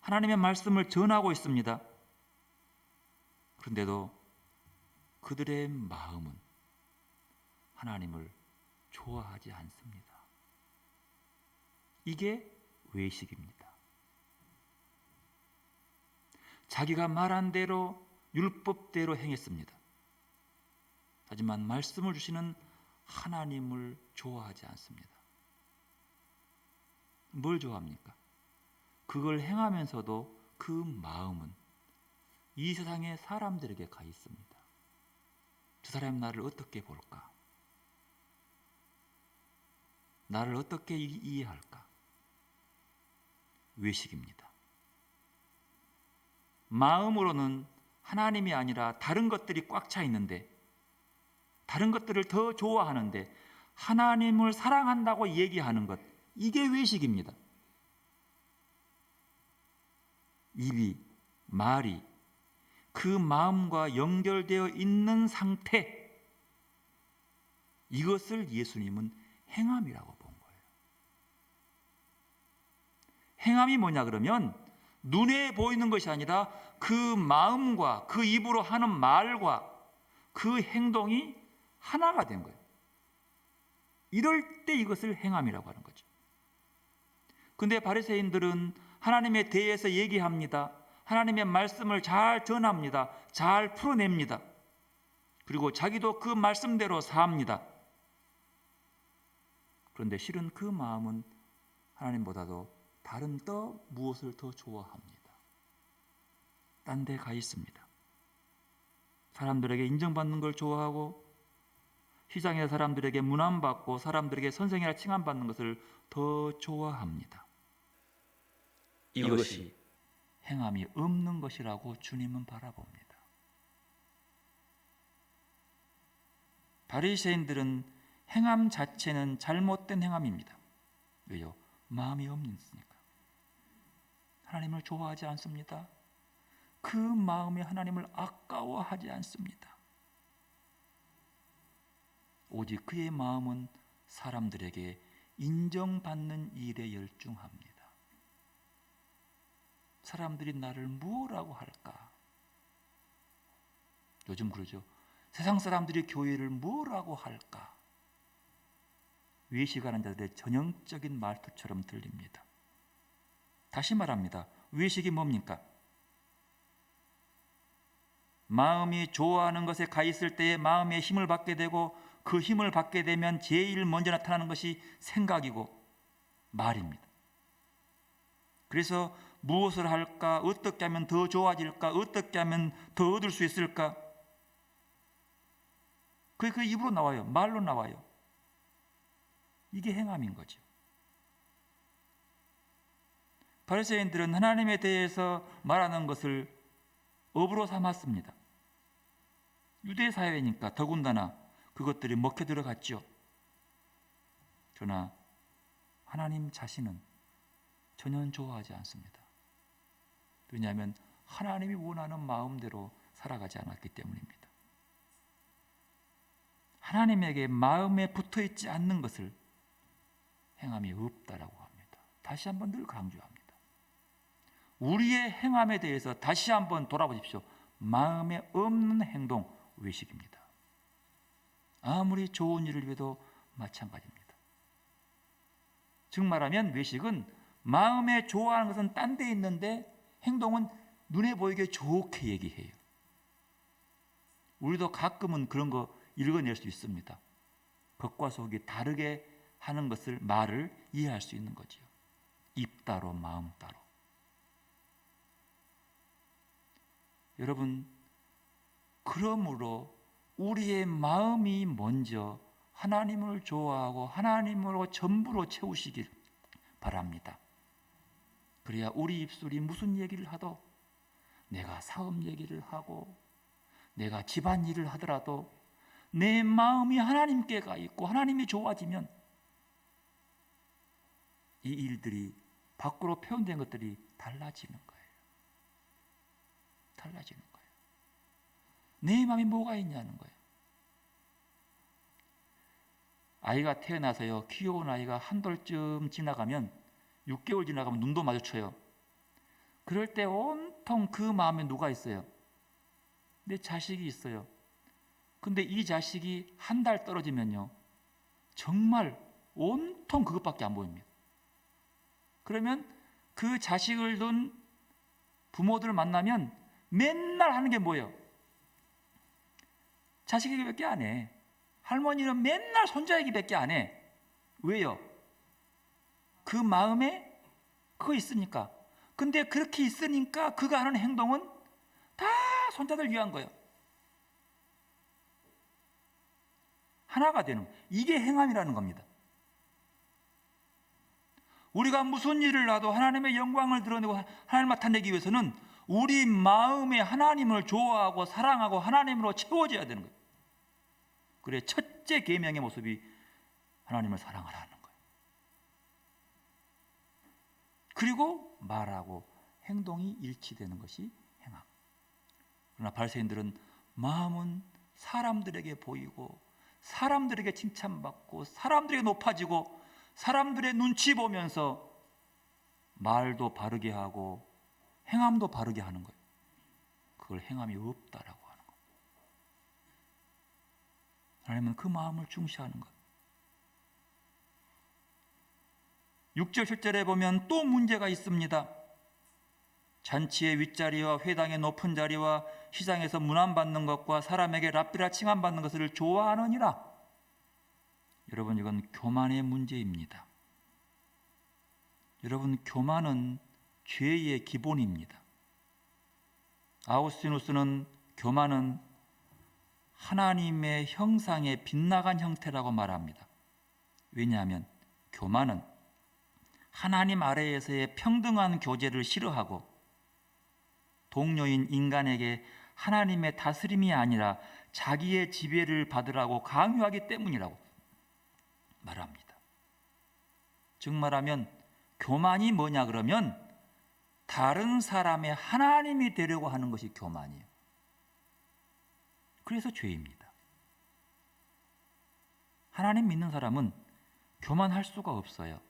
[SPEAKER 1] 하나님의 말씀을 전하고 있습니다. 그런데도 그들의 마음은 하나님을 좋아하지 않습니다. 이게 외식입니다. 자기가 말한 대로 율법대로 행했습니다. 하지만 말씀을 주시는 하나님을 좋아하지 않습니다. 뭘 좋아합니까? 그걸 행하면서도 그 마음은 이 세상의 사람들에게 가 있습니다. 저 사람이 나를 어떻게 볼까? 나를 어떻게 이해할까? 외식입니다. 마음으로는 하나님이 아니라 다른 것들이 꽉 차 있는데 다른 것들을 더 좋아하는데 하나님을 사랑한다고 얘기하는 것, 이게 외식입니다. 입이, 말이 그 마음과 연결되어 있는 상태, 이것을 예수님은 행함이라고 본 거예요. 행함이 뭐냐 그러면 눈에 보이는 것이 아니라 그 마음과 그 입으로 하는 말과 그 행동이 하나가 된 거예요. 이럴 때 이것을 행함이라고 하는 거죠. 근데 바리새인들은 하나님에 대해서 얘기합니다. 하나님의 말씀을 잘 전합니다. 잘 풀어냅니다. 그리고 자기도 그 말씀대로 삽니다. 그런데 실은 그 마음은 하나님보다도 다른 또 무엇을 더 좋아합니다. 딴 데 가 있습니다. 사람들에게 인정받는 걸 좋아하고 시장의 사람들에게 문안받고 사람들에게 선생이라 칭함받는 것을 더 좋아합니다.
[SPEAKER 3] 이것이
[SPEAKER 1] 행함이 없는 것이라고 주님은 바라봅니다. 바리새인들은 행함 자체는 잘못된 행함입니다. 왜요? 마음이 없으니까. 하나님을 좋아하지 않습니다. 그 마음이 하나님을 아까워하지 않습니다. 오직 그의 마음은 사람들에게 인정받는 일에 열중합니다. 사람들이 나를 뭐라고 할까? 요즘 그러죠. 세상 사람들이 교회를 뭐라고 할까? 외식하는 자들의 전형적인 말투처럼 들립니다. 다시 말합니다. 외식이 뭡니까? 마음이 좋아하는 것에 가 있을 때에 마음의 힘을 받게 되고 그 힘을 받게 되면 제일 먼저 나타나는 것이 생각이고 말입니다. 그래서 무엇을 할까? 어떻게 하면 더 좋아질까? 어떻게 하면 더 얻을 수 있을까? 그게 그 입으로 나와요. 말로 나와요. 이게 행함인 거죠. 바리새인들은 하나님에 대해서 말하는 것을 업으로 삼았습니다. 유대 사회니까 더군다나 그것들이 먹혀 들어갔죠. 그러나 하나님 자신은 전혀 좋아하지 않습니다. 왜냐하면 하나님이 원하는 마음대로 살아가지 않았기 때문입니다. 하나님에게 마음에 붙어 있지 않는 것을 행함이 없다라고 합니다. 다시 한번 늘 강조합니다. 우리의 행함에 대해서 다시 한번 돌아보십시오. 마음에 없는 행동, 외식입니다. 아무리 좋은 일을 위해도 마찬가지입니다. 즉 말하면 외식은 마음에 좋아하는 것은 딴 데 있는데 행동은 눈에 보이게 좋게 얘기해요. 우리도 가끔은 그런 거 읽어낼 수 있습니다. 겉과 속이 다르게 하는 것을 말을 이해할 수 있는 거죠. 입 따로 마음 따로. 여러분, 그러므로 우리의 마음이 먼저 하나님을 좋아하고 하나님으로 전부로 채우시길 바랍니다. 그래야 우리 입술이 무슨 얘기를 하도, 내가 사업 얘기를 하고 내가 집안일을 하더라도 내 마음이 하나님께 가 있고 하나님이 좋아지면 이 일들이 밖으로 표현된 것들이 달라지는 거예요. 달라지는 거예요. 내 마음이 뭐가 있냐는 거예요. 아이가 태어나서요, 귀여운 아이가 한 돌쯤 지나가면 6개월 지나가면 눈도 마주쳐요. 그럴 때 온통 그 마음에 누가 있어요? 내 자식이 있어요. 근데 이 자식이 한 달 떨어지면요, 정말 온통 그것밖에 안 보입니다. 그러면 그 자식을 둔 부모들 만나면 맨날 하는 게 뭐예요? 자식 얘기밖에 안 해. 할머니는 맨날 손자 얘기밖에 안 해. 왜요? 그 마음에 그거 있으니까. 근데 그렇게 있으니까 그가 하는 행동은 다 손자들 위한 거예요. 하나가 되는 거예요. 이게 행함이라는 겁니다. 우리가 무슨 일을 하도 하나님의 영광을 드러내고 하나님을 나타내기 위해서는 우리 마음에 하나님을 좋아하고 사랑하고 하나님으로 채워져야 되는 거예요. 그래, 첫째 계명의 모습이 하나님을 사랑하라는 거예요. 그리고 말하고 행동이 일치되는 것이 행함. 그러나 바리새인들은 마음은 사람들에게 보이고 사람들에게 칭찬받고 사람들에게 높아지고 사람들의 눈치 보면서 말도 바르게 하고 행함도 바르게 하는 거예요. 그걸 행함이 없다라고 하는 거예요. 하나님은 그 마음을 중시하는 것. 6절 7절에 보면 또 문제가 있습니다. 잔치의 윗자리와 회당의 높은 자리와 시장에서 문안받는 것과 사람에게 랍비라 칭함받는 것을 좋아하느니라. 여러분, 이건 교만의 문제입니다. 여러분, 교만은 죄의 기본입니다. 아우스티누스는 교만은 하나님의 형상에 빗나간 형태라고 말합니다. 왜냐하면 교만은 하나님 아래에서의 평등한 교제를 싫어하고 동료인 인간에게 하나님의 다스림이 아니라 자기의 지배를 받으라고 강요하기 때문이라고 말합니다. 즉 말하면 교만이 뭐냐 그러면 다른 사람의 하나님이 되려고 하는 것이 교만이에요. 그래서 죄입니다. 하나님 믿는 사람은 교만할 수가 없어요.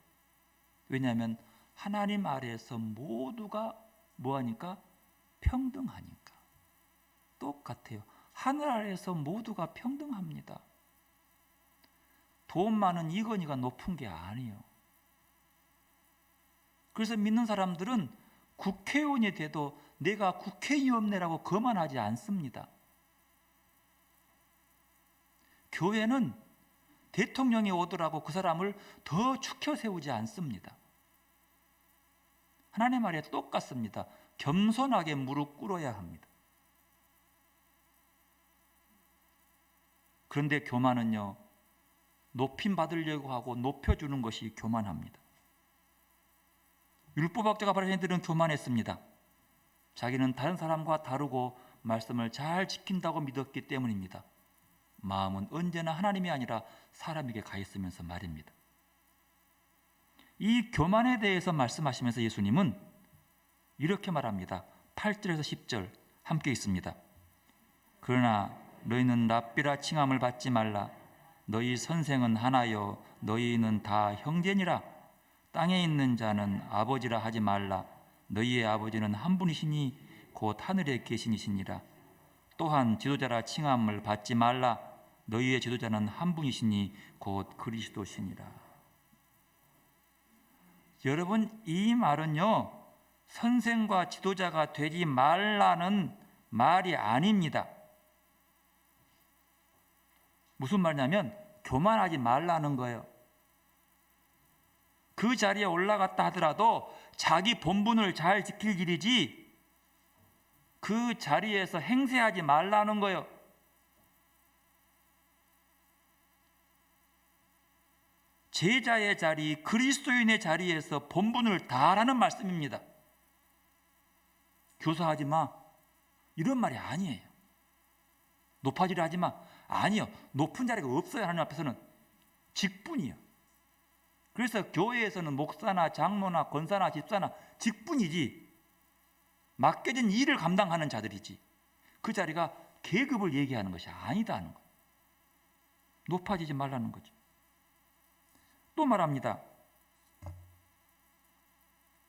[SPEAKER 1] 왜냐하면 하나님 아래에서 모두가 뭐하니까? 평등하니까. 똑같아요. 하늘 아래에서 모두가 평등합니다. 돈 많은 이건희가 높은 게 아니에요. 그래서 믿는 사람들은 국회의원이 돼도 내가 국회의원이라고 거만하지 않습니다. 교회는 대통령이 오더라고 그 사람을 더 축혀 세우지 않습니다. 하나님 아래 똑같습니다. 겸손하게 무릎 꿇어야 합니다. 그런데 교만은요, 높임 받으려고 하고 높여주는 것이 교만합니다. 율법학자가 바리새인들은 교만했습니다. 자기는 다른 사람과 다르고 말씀을 잘 지킨다고 믿었기 때문입니다. 마음은 언제나 하나님이 아니라 사람에게 가 있으면서 말입니다. 이 교만에 대해서 말씀하시면서 예수님은 이렇게 말합니다. 8절에서 10절 함께 있습니다. 그러나 너희는 랍비라 칭함을 받지 말라. 너희 선생은 하나요 너희는 다 형제니라. 땅에 있는 자는 아버지라 하지 말라. 너희의 아버지는 한 분이시니 곧 하늘에 계시니시니라. 또한 지도자라 칭함을 받지 말라. 너희의 지도자는 한 분이시니 곧 그리스도시니라. 여러분, 이 말은요, 선생과 지도자가 되지 말라는 말이 아닙니다. 무슨 말이냐면 교만하지 말라는 거예요. 그 자리에 올라갔다 하더라도 자기 본분을 잘 지킬 일이지 그 자리에서 행세하지 말라는 거예요. 제자의 자리, 그리스도인의 자리에서 본분을 다하라는 말씀입니다. 교사하지 마, 이런 말이 아니에요. 높아지려 하지 마, 아니요. 높은 자리가 없어요. 하나님 앞에서는 직분이요. 그래서 교회에서는 목사나 장로나 권사나 집사나 직분이지 맡겨진 일을 감당하는 자들이지 그 자리가 계급을 얘기하는 것이 아니다는 거예요. 높아지지 말라는 거죠. 또 말합니다.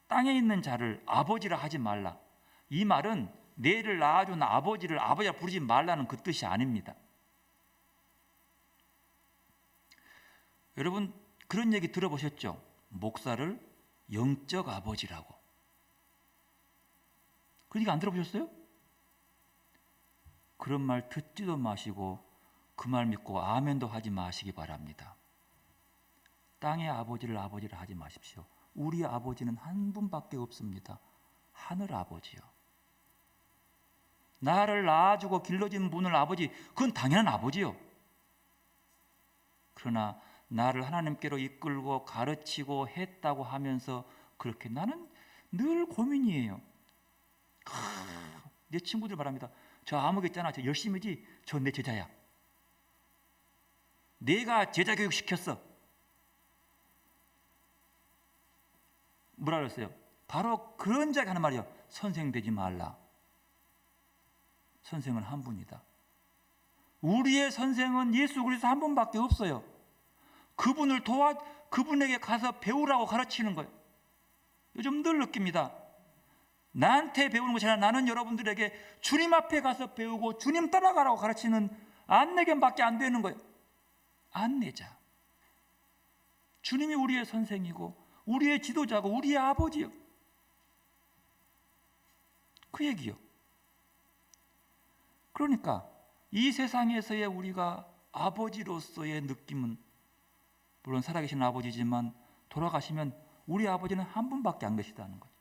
[SPEAKER 1] 땅에 있는 자를 아버지라 하지 말라. 이 말은 내를 낳아준 아버지를 아버지라 부르지 말라는 그 뜻이 아닙니다. 여러분 그런 얘기 들어보셨죠? 목사를 영적 아버지라고. 그런 얘기 안 들어보셨어요? 그런 말 듣지도 마시고 그 말 믿고 아멘도 하지 마시기 바랍니다. 땅의 아버지를 아버지라 하지 마십시오. 우리 아버지는 한 분밖에 없습니다. 하늘 아버지요. 나를 낳아주고 길러진 분을 아버지, 그건 당연한 아버지요. 그러나 나를 하나님께로 이끌고 가르치고 했다고 하면서 그렇게 나는 늘 고민이에요. 내 친구들 말합니다. 저 아무개 있잖아. 저 열심히지. 저 내 제자야. 내가 제자 교육 시켰어. 뭐라 그랬어요? 바로 그런 자가 하는 말이에요. 선생 되지 말라. 선생은 한 분이다. 우리의 선생은 예수 그리스도 한 분밖에 없어요. 그분에게 가서 배우라고 가르치는 거예요. 요즘 늘 느낍니다. 나한테 배우는 것이 아니라 나는 여러분들에게 주님 앞에 가서 배우고 주님 따라가라고 가르치는 안내견밖에 안 되는 거예요. 안내자. 주님이 우리의 선생이고 우리의 지도자고 우리의 아버지요. 그 얘기요. 그러니까 이 세상에서의 우리가 아버지로서의 느낌은 물론 살아계신 아버지지만 돌아가시면 우리 아버지는 한 분밖에 안 계시다는 거죠.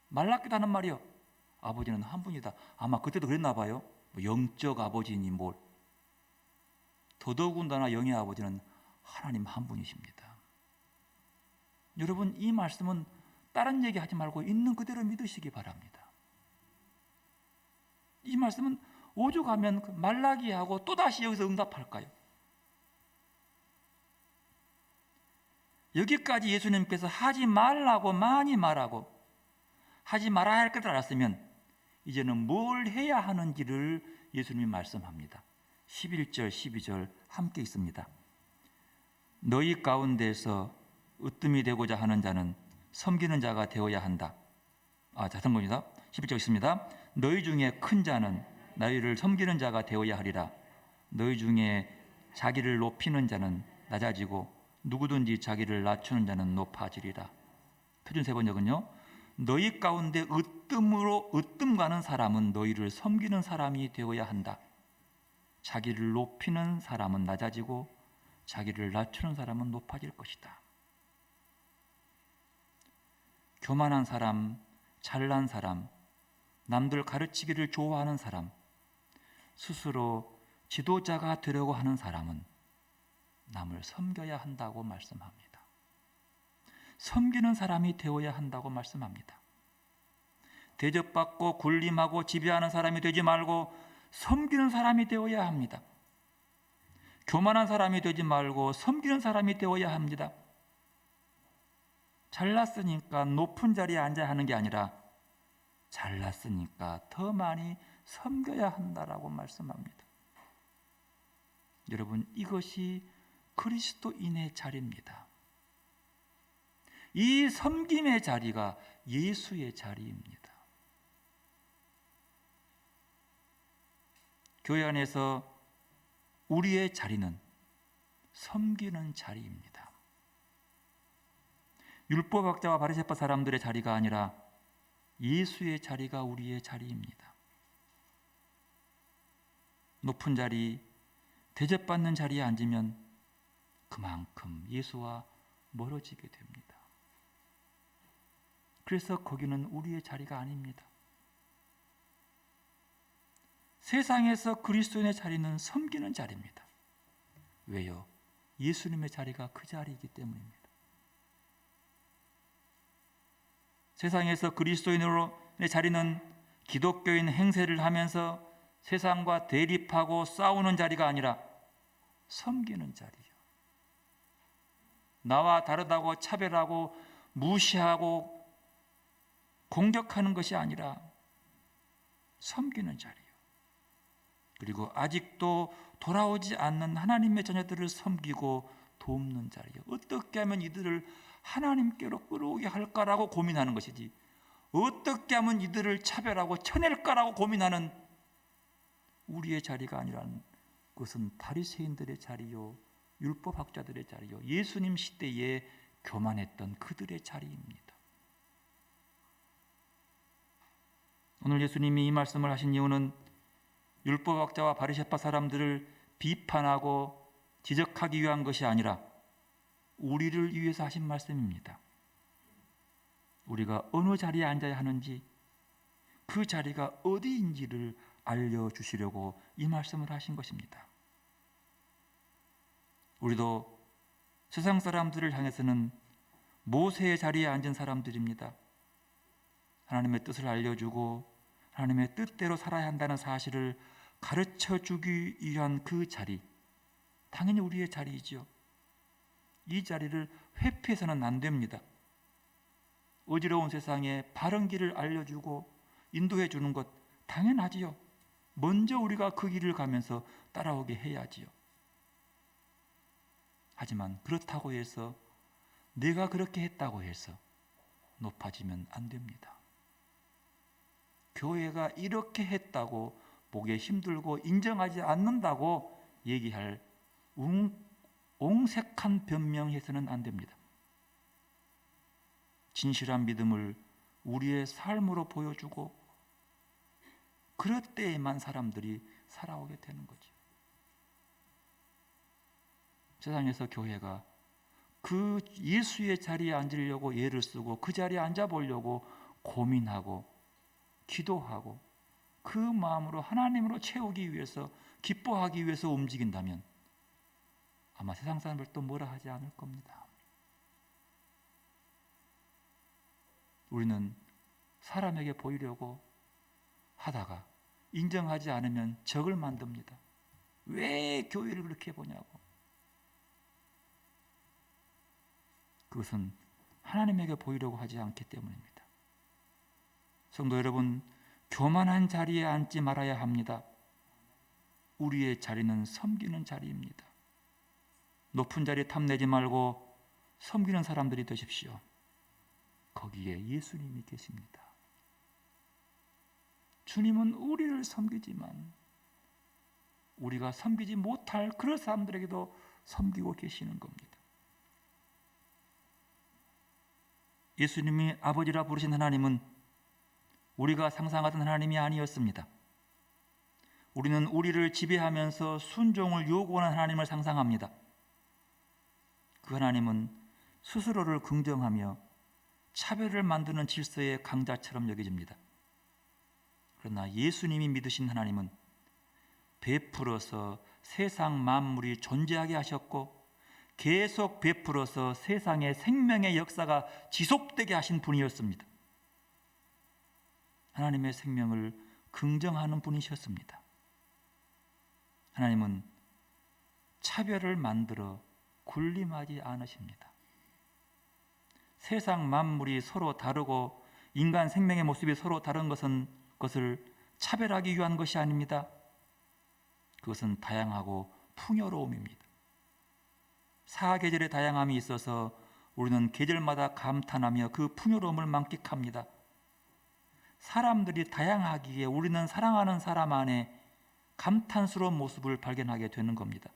[SPEAKER 1] 말라기도 하는 말이요. 아버지는 한 분이다. 아마 그때도 그랬나 봐요. 뭐 영적 아버지니 뭘. 더더군다나 영의 아버지는 하나님 한 분이십니다. 여러분 이 말씀은 다른 얘기하지 말고 있는 그대로 믿으시기 바랍니다. 이 말씀은 오죽하면 말라기하고 또다시 여기서 응답할까요? 여기까지 예수님께서 하지 말라고 많이 말하고 하지 말아야 할 것을 알았으면 이제는 뭘 해야 하는지를 예수님이 말씀합니다. 11절 12절 함께 있습니다. 너희 가운데서 으뜸이 되고자 하는 자는 섬기는 자가 되어야 한다. 자선 겁니다. 11절 있습니다. 너희 중에 큰 자는 너희를 섬기는 자가 되어야 하리라. 너희 중에 자기를 높이는 자는 낮아지고 누구든지 자기를 낮추는 자는 높아지리라. 표준 세 번역은요. 너희 가운데 으뜸 가는 사람은 너희를 섬기는 사람이 되어야 한다. 자기를 높이는 사람은 낮아지고 자기를 낮추는 사람은 높아질 것이다. 교만한 사람, 잘난 사람, 남들 가르치기를 좋아하는 사람, 스스로 지도자가 되려고 하는 사람은 남을 섬겨야 한다고 말씀합니다. 섬기는 사람이 되어야 한다고 말씀합니다. 대접받고 군림하고 지배하는 사람이 되지 말고 섬기는 사람이 되어야 합니다. 교만한 사람이 되지 말고 섬기는 사람이 되어야 합니다. 잘났으니까 높은 자리에 앉아야 하는 게 아니라 잘났으니까 더 많이 섬겨야 한다라고 말씀합니다. 여러분 이것이 그리스도인의 자리입니다. 이 섬김의 자리가 예수의 자리입니다. 교회 안에서 우리의 자리는 섬기는 자리입니다. 율법학자와 바리새파 사람들의 자리가 아니라 예수의 자리가 우리의 자리입니다. 높은 자리, 대접받는 자리에 앉으면 그만큼 예수와 멀어지게 됩니다. 그래서 거기는 우리의 자리가 아닙니다. 세상에서 그리스도인의 자리는 섬기는 자리입니다. 왜요? 예수님의 자리가 그 자리이기 때문입니다. 세상에서 그리스도인의 자리는 기독교인 행세를 하면서 세상과 대립하고 싸우는 자리가 아니라 섬기는 자리요. 나와 다르다고 차별하고 무시하고 공격하는 것이 아니라 섬기는 자리요. 그리고 아직도 돌아오지 않는 하나님의 자녀들을 섬기고 돕는 자리요. 어떻게 하면 이들을 하나님께로 끌어오게 할까라고 고민하는 것이지, 어떻게 하면 이들을 차별하고 쳐낼까라고 고민하는 우리의 자리가 아니라는 것은 바리새인들의 자리요, 율법학자들의 자리요, 예수님 시대에 교만했던 그들의 자리입니다. 오늘 예수님이 이 말씀을 하신 이유는 율법학자와 바리새파 사람들을 비판하고 지적하기 위한 것이 아니라 우리를 위해서 하신 말씀입니다. 우리가 어느 자리에 앉아야 하는지, 그 자리가 어디인지를 알려주시려고 이 말씀을 하신 것입니다. 우리도 세상 사람들을 향해서는 모세의 자리에 앉은 사람들입니다. 하나님의 뜻을 알려주고 하나님의 뜻대로 살아야 한다는 사실을 가르쳐주기 위한 그 자리, 당연히 우리의 자리이지요. 이 자리를 회피해서는 안 됩니다. 어지러운 세상에 바른 길을 알려주고 인도해 주는 것 당연하지요. 먼저 우리가 그 길을 가면서 따라오게 해야지요. 하지만 그렇다고 해서 내가 그렇게 했다고 해서 높아지면 안 됩니다. 교회가 이렇게 했다고 보기에 힘들고 인정하지 않는다고 얘기할 옹색한 변명해서는 안 됩니다. 진실한 믿음을 우리의 삶으로 보여주고 그럴 때에만 사람들이 살아오게 되는 거죠. 세상에서 교회가 그 예수의 자리에 앉으려고 애를 쓰고 그 자리에 앉아보려고 고민하고 기도하고 그 마음으로 하나님으로 채우기 위해서 기뻐하기 위해서 움직인다면 아마 세상 사람들 또 뭐라 하지 않을 겁니다. 우리는 사람에게 보이려고 하다가 인정하지 않으면 적을 만듭니다. 왜 교회를 그렇게 보냐고. 그것은 하나님에게 보이려고 하지 않기 때문입니다. 성도 여러분, 교만한 자리에 앉지 말아야 합니다. 우리의 자리는 섬기는 자리입니다. 높은 자리에 탐내지 말고 섬기는 사람들이 되십시오. 거기에 예수님이 계십니다. 주님은 우리를 섬기지만 우리가 섬기지 못할 그런 사람들에게도 섬기고 계시는 겁니다. 예수님이 아버지라 부르신 하나님은 우리가 상상하던 하나님이 아니었습니다. 우리는 우리를 지배하면서 순종을 요구하는 하나님을 상상합니다. 그 하나님은 스스로를 긍정하며 차별을 만드는 질서의 강자처럼 여겨집니다. 그러나 예수님이 믿으신 하나님은 베풀어서 세상 만물이 존재하게 하셨고 계속 베풀어서 세상의 생명의 역사가 지속되게 하신 분이었습니다. 하나님의 생명을 긍정하는 분이셨습니다. 하나님은 차별을 만들어 군림하지 않으십니다. 세상 만물이 서로 다르고 인간 생명의 모습이 서로 다른 것을 차별하기 위한 것이 아닙니다. 그것은 다양하고 풍요로움입니다. 사계절의 다양함이 있어서 우리는 계절마다 감탄하며 그 풍요로움을 만끽합니다. 사람들이 다양하기에 우리는 사랑하는 사람 안에 감탄스러운 모습을 발견하게 되는 겁니다.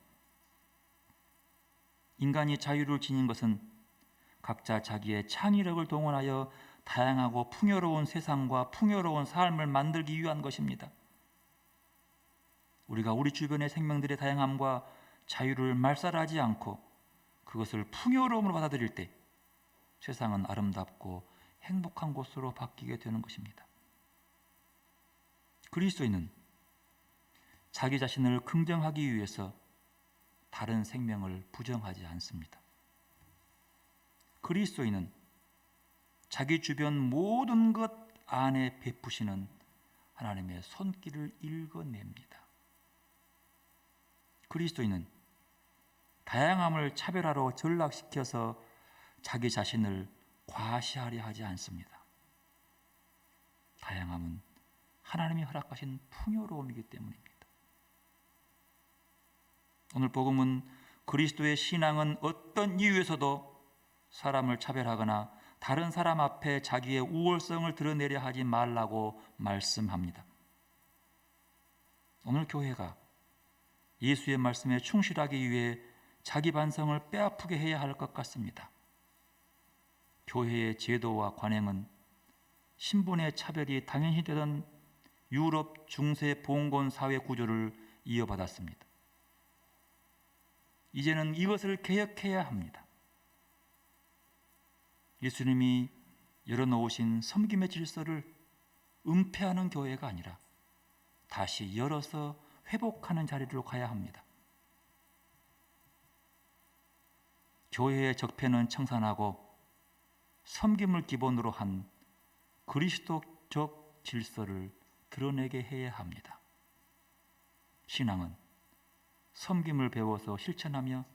[SPEAKER 1] 인간이 자유를 지닌 것은 각자 자기의 창의력을 동원하여 다양하고 풍요로운 세상과 풍요로운 삶을 만들기 위한 것입니다. 우리가 우리 주변의 생명들의 다양함과 자유를 말살하지 않고 그것을 풍요로움으로 받아들일 때 세상은 아름답고 행복한 곳으로 바뀌게 되는 것입니다. 그리스도인은 자기 자신을 긍정하기 위해서 다른 생명을 부정하지 않습니다. 그리스도인은 자기 주변 모든 것 안에 베푸시는 하나님의 손길을 읽어냅니다. 그리스도인은 다양함을 차별화로 전락시켜서 자기 자신을 과시하려 하지 않습니다. 다양함은 하나님이 허락하신 풍요로움이기 때문입니다. 오늘 복음은 그리스도의 신앙은 어떤 이유에서도 사람을 차별하거나 다른 사람 앞에 자기의 우월성을 드러내려 하지 말라고 말씀합니다. 오늘 교회가 예수의 말씀에 충실하기 위해 자기 반성을 빼앗게 해야 할 것 같습니다. 교회의 제도와 관행은 신분의 차별이 당연히 되던 유럽 중세 봉건 사회 구조를 이어받았습니다. 이제는 이것을 개혁해야 합니다. 예수님이 열어놓으신 섬김의 질서를 은폐하는 교회가 아니라 다시 열어서 회복하는 자리로 가야 합니다. 교회의 적폐는 청산하고 섬김을 기본으로 한 그리스도적 질서를 드러내게 해야 합니다. 신앙은 섬김을 배워서 실천하며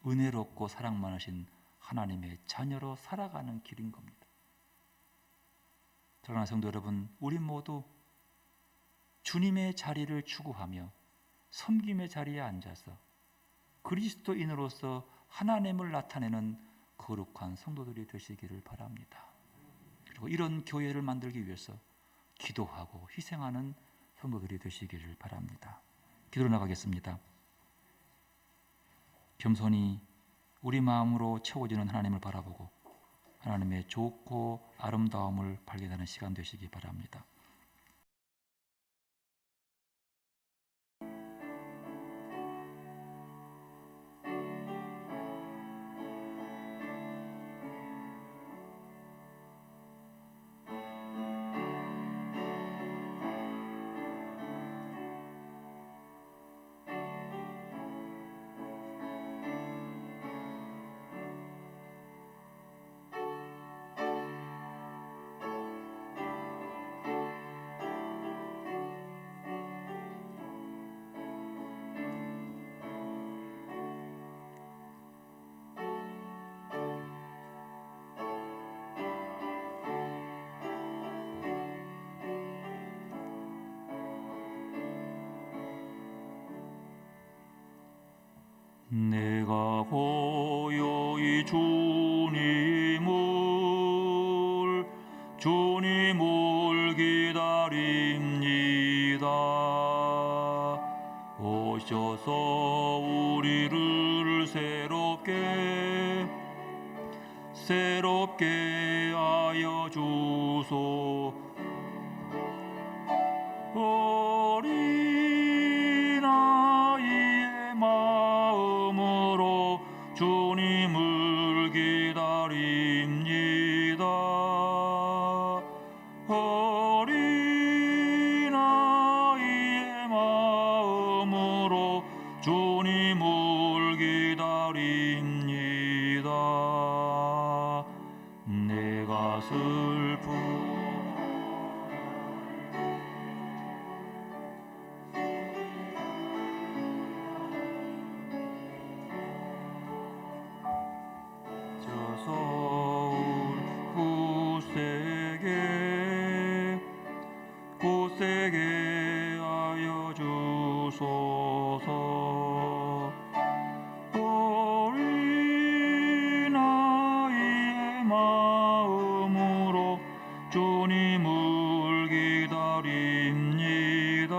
[SPEAKER 1] 은혜롭고 사랑 많으신 하나님의 자녀로 살아가는 길인 겁니다. 사랑하는 성도 여러분, 우리 모두 주님의 자리를 추구하며 섬김의 자리에 앉아서 그리스도인으로서 하나님을 나타내는 거룩한 성도들이 되시기를 바랍니다. 그리고 이런 교회를 만들기 위해서 기도하고 희생하는 성도들이 되시기를 바랍니다. 기도로 나가겠습니다. 겸손히 우리 마음으로 채워지는 하나님을 바라보고 하나님의 좋고 아름다움을 발견하는 시간 되시기 바랍니다. 내가 고요히 주님을 기다립니다. 오셔서 우리를 새롭게 하여 주소. 어린아이의 마음으로 주님을 기다립니다. 어린아이의 마음으로 주님을 기다립니다. 내가 굳세게 하여 주소서. 어린아이의 마음으로 주님을 기다립니다.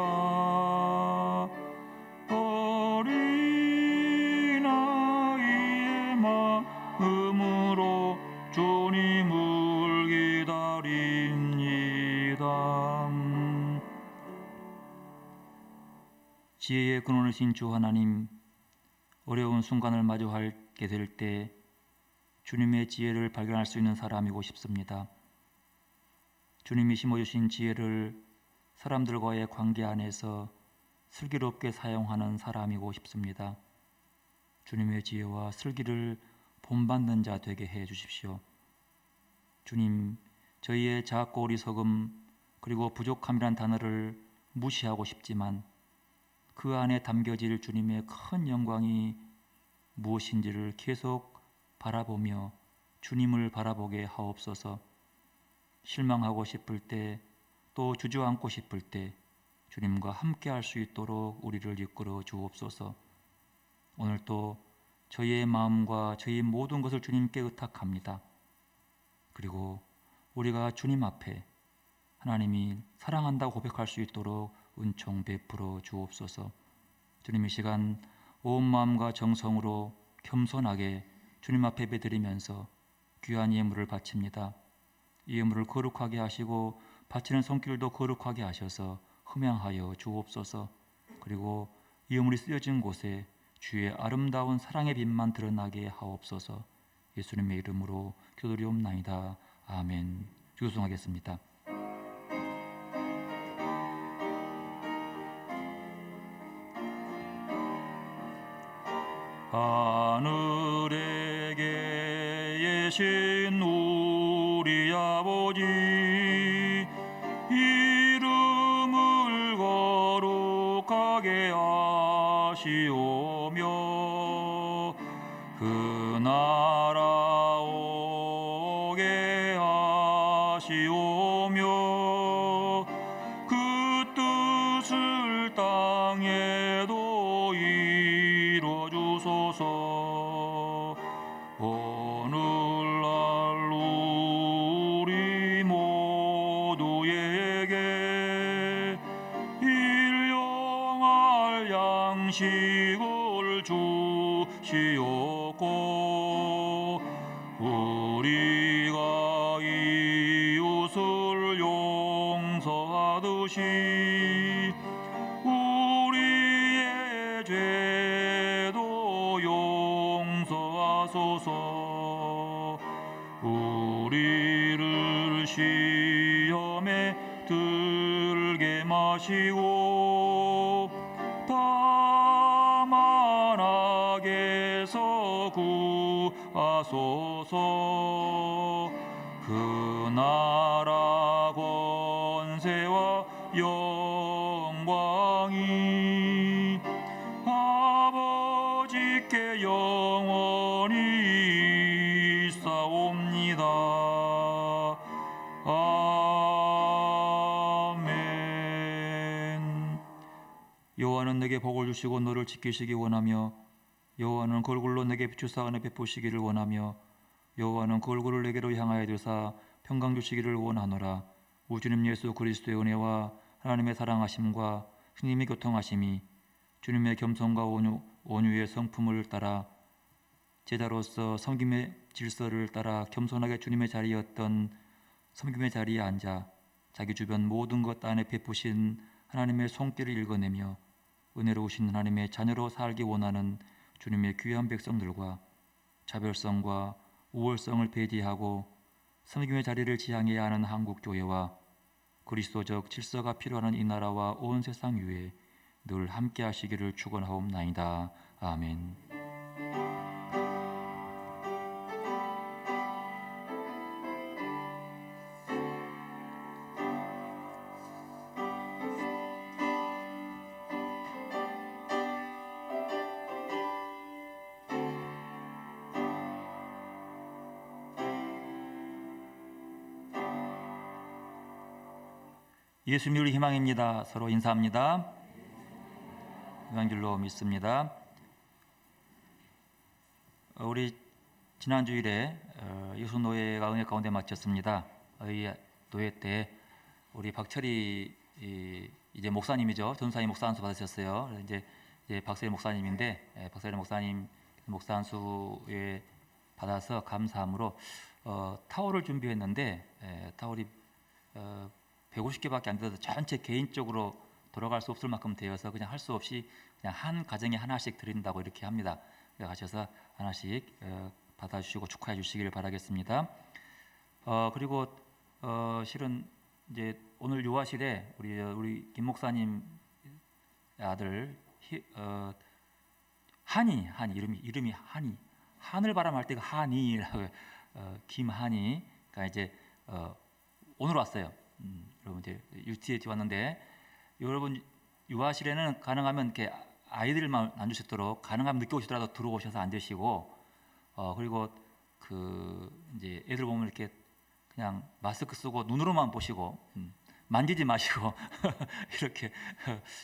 [SPEAKER 1] 어린아이의 마음으로 주님을 기다립니다. 지혜의 근원이신 주 하나님, 어려운 순간을 마주하게 될 때 주님의 지혜를 발견할 수 있는 사람이고 싶습니다. 주님이 심어주신 지혜를 사람들과의 관계 안에서 슬기롭게 사용하는 사람이고 싶습니다. 주님의 지혜와 슬기를 본받는 자 되게 해 주십시오. 주님, 저희의 작고 어리석음 그리고 부족함이란 단어를 무시하고 싶지만 그 안에 담겨질 주님의 큰 영광이 무엇인지를 계속 바라보며 주님을 바라보게 하옵소서. 실망하고 싶을 때, 또 주저앉고 싶을 때 주님과 함께 할 수 있도록 우리를 이끌어 주옵소서. 오늘도 저희의 마음과 저희 모든 것을 주님께 의탁합니다. 그리고 우리가 주님 앞에 하나님이 사랑한다고 고백할 수 있도록 은총 베풀어 주옵소서. 주님, 이 시간 온 마음과 정성으로 겸손하게 주님 앞에 예배드리면서 귀한 예물을 바칩니다. 이 예물을 거룩하게 하시고 바치는 손길도 거룩하게 하셔서 흠양하여 주옵소서. 그리고 이 예물이 쓰여진 곳에 주의 아름다운 사랑의 빛만 드러나게 하옵소서. 예수님의 이름으로 기도드리옵나이다. 아멘. 주송하겠습니다. 하늘에 계신 우리 아버지, 이름을 거룩하게 하시오며 그 나라 오게 하시오며 양해도 이루어 주소서. 오늘날 우리 모두에게 일용할 양식을 주시옵고 우리가 이웃을 용서하듯이 우리의 죄도 용서하소서. 우리를 시험에 들게 마시고 다만 악에서 구하소서. 그 나라 권세와 영광이 아버지께 영원히 있사옵니다. 아멘. 여호와는 내게 복을 주시고 너를 지키시기 원하며 여호와는 그 얼굴로 내게 비추사 은혜 베푸시기를 원하며 여호와는 그 얼굴을 내게로 향하여 드사 평강 주시기를 원하노라. 우리 주님 예수 그리스도의 은혜와 하나님의 사랑하심과 주님의 교통하심이 주님의 겸손과 온유의 성품을 따라 제자로서 섬김의 질서를 따라 겸손하게 주님의 자리였던 섬김의 자리에 앉아 자기 주변 모든 것 안에 베푸신 하나님의 손길을 읽어내며 은혜로우신 하나님의 자녀로 살기 원하는 주님의 귀한 백성들과 차별성과 우월성을 배제하고 섬김의 자리를 지향해야 하는 한국교회와 그리스도적 질서가 필요한 이 나라와 온 세상 위에 늘 함께 하시기를 축원하옵나이다. 아멘. 예수님을 희망입니다. 서로 인사합니다. 희망줄로 믿습니다. 우리 지난 주일에 예수노예가 은혜 가운데 마쳤습니다. 이 노예 때 우리 박철희 이제 목사님이죠. 전사님 목사 안수 받으셨어요. 이제 박세리 목사님인데 박세리 목사님 목사 안수에 받아서 감사함으로 타월을 준비했는데 타월이 150개밖에 안 돼서 전체 개인적으로 돌아갈 수 없을 만큼 되어서 그냥 할 수 없이 그냥 한 가정에 하나씩 드린다고 이렇게 합니다. 가셔서 하나씩 받아주시고 축하해 주시기를 바라겠습니다. 그리고 실은 이제 오늘 유아실에 우리 김 목사님 아들 한이 이름이 한이 하늘 바람할 때가 한이라고 김한이가 이제 오늘 왔어요. 여러분 이제 유치에 왔는데 여러분 유아실에는 가능하면 이렇게 아이들만 앉으시도록 가능하면 늦게 오시더라도 들어오셔서 앉으시고 그리고 이제 애들 보면 이렇게 그냥 마스크 쓰고 눈으로만 보시고 만지지 마시고 이렇게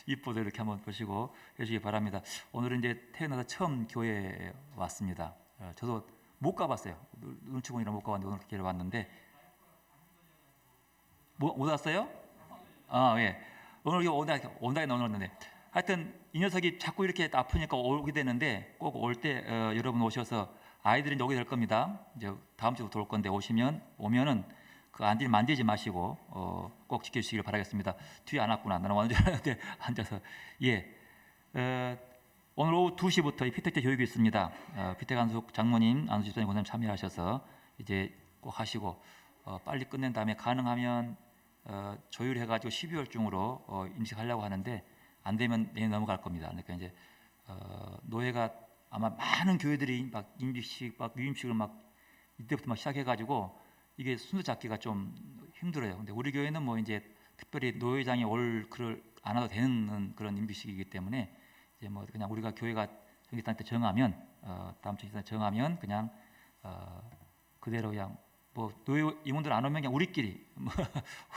[SPEAKER 1] 이쁘게 이렇게 한번 보시고 해주시기 바랍니다. 오늘은 이제 태어나서 처음 교회에 왔습니다. 저도 못 가봤어요. 눈치 보느라 못 가봤는데 오늘 기회를 왔는데 못 왔어요? 예. 오늘 온다에 넣어놨는데 하여튼 이 녀석이 자꾸 이렇게 아프니까 오게 되는데 꼭 올 때 여러분 오셔서 아이들이 오게 될 겁니다. 이제 다음 주부터 올 건데 오면은 그 안들 만지지 마시고 꼭 지켜주시길 바라겠습니다. 뒤에 안 왔구나. 나는 완전 알았는데 앉아서 오늘 오후 2시부터 이 피택제 교육이 있습니다. 피택 안숙 장모님, 안숙 집사님 권사님 참여하셔서 이제 꼭 하시고 빨리 끝낸 다음에 가능하면 조율해가지고 12월 중으로 임직하려고 하는데 안 되면 내년 넘어갈 겁니다. 그러니까 이제 노예가 아마 많은 교회들이 막 임직식, 막 유임식을 막 이때부터 막 시작해가지고 이게 순서 잡기가 좀 힘들어요. 근데 우리 교회는 뭐 이제 특별히 노회장이 올 글을 안 와도 되는 그런 임직식이기 때문에 이제 뭐 그냥 우리가 교회가 정기단 때 정하면 다음 정기단 정하면 그냥 그대로 그냥 뭐 노예 임원들 안 오면 그냥 우리끼리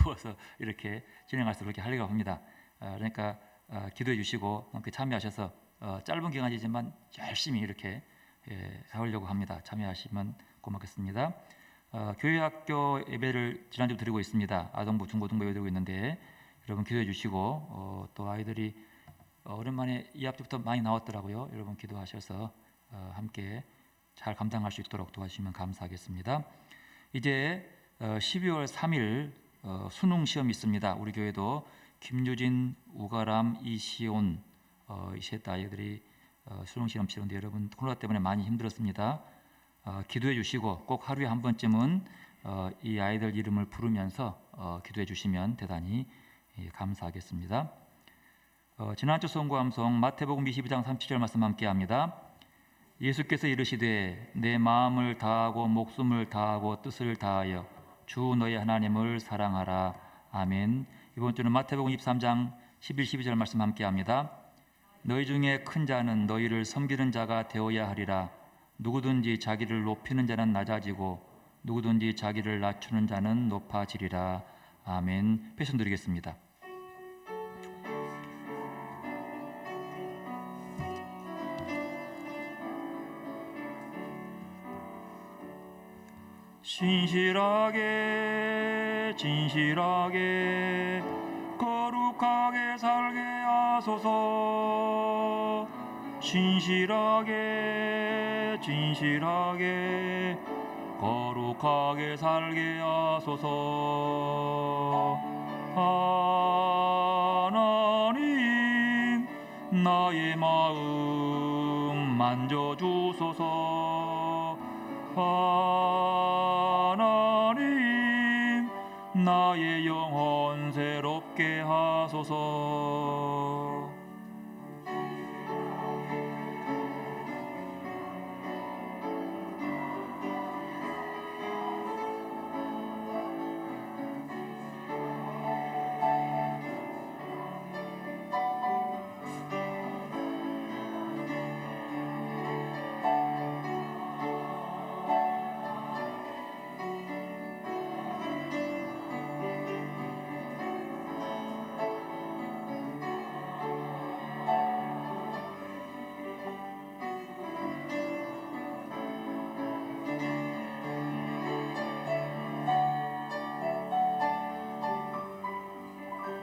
[SPEAKER 1] 모아서 이렇게 진행할 수 있게 하려고 합니다. 그러니까 기도해 주시고 함께 참여하셔서 짧은 기간이지만 열심히 이렇게 해오려고 합니다. 참여하시면 고맙겠습니다. 교회 학교 예배를 지난주 드리고 있습니다. 아동부, 중고등부 예배 드리고 있는데 여러분 기도해 주시고 또 아이들이 오랜만에 이 학기부터 많이 나왔더라고요. 여러분 기도하셔서 함께 잘 감당할 수 있도록 도와주시면 감사하겠습니다. 이제 12월 3일 수능 시험이 있습니다. 우리 교회도 김유진, 우가람, 이시온 이 셋 아이들이 수능 시험 치는데 여러분 코로나 때문에 많이 힘들었습니다. 기도해 주시고 꼭 하루에 한 번쯤은 이 아이들 이름을 부르면서 기도해 주시면 대단히 감사하겠습니다. 지난주 송구함송 마태복음 22장 37절 말씀 함께합니다. 예수께서 이르시되 내 마음을 다하고 목숨을 다하고 뜻을 다하여 주 너의 하나님을 사랑하라. 아멘. 이번 주는 마태복음 23장 11, 12절 말씀 함께합니다. 너희 중에 큰 자는 너희를 섬기는 자가 되어야 하리라. 누구든지 자기를 높이는 자는 낮아지고 누구든지 자기를 낮추는 자는 높아지리라. 아멘. 패션 드리겠습니다. 신실하게 진실하게 거룩하게 살게 하소서. 신실하게 진실하게 거룩하게 살게 하소서. 하나님 나의 마음 만져주소서. 하나님 나의 영혼 새롭게 하소서.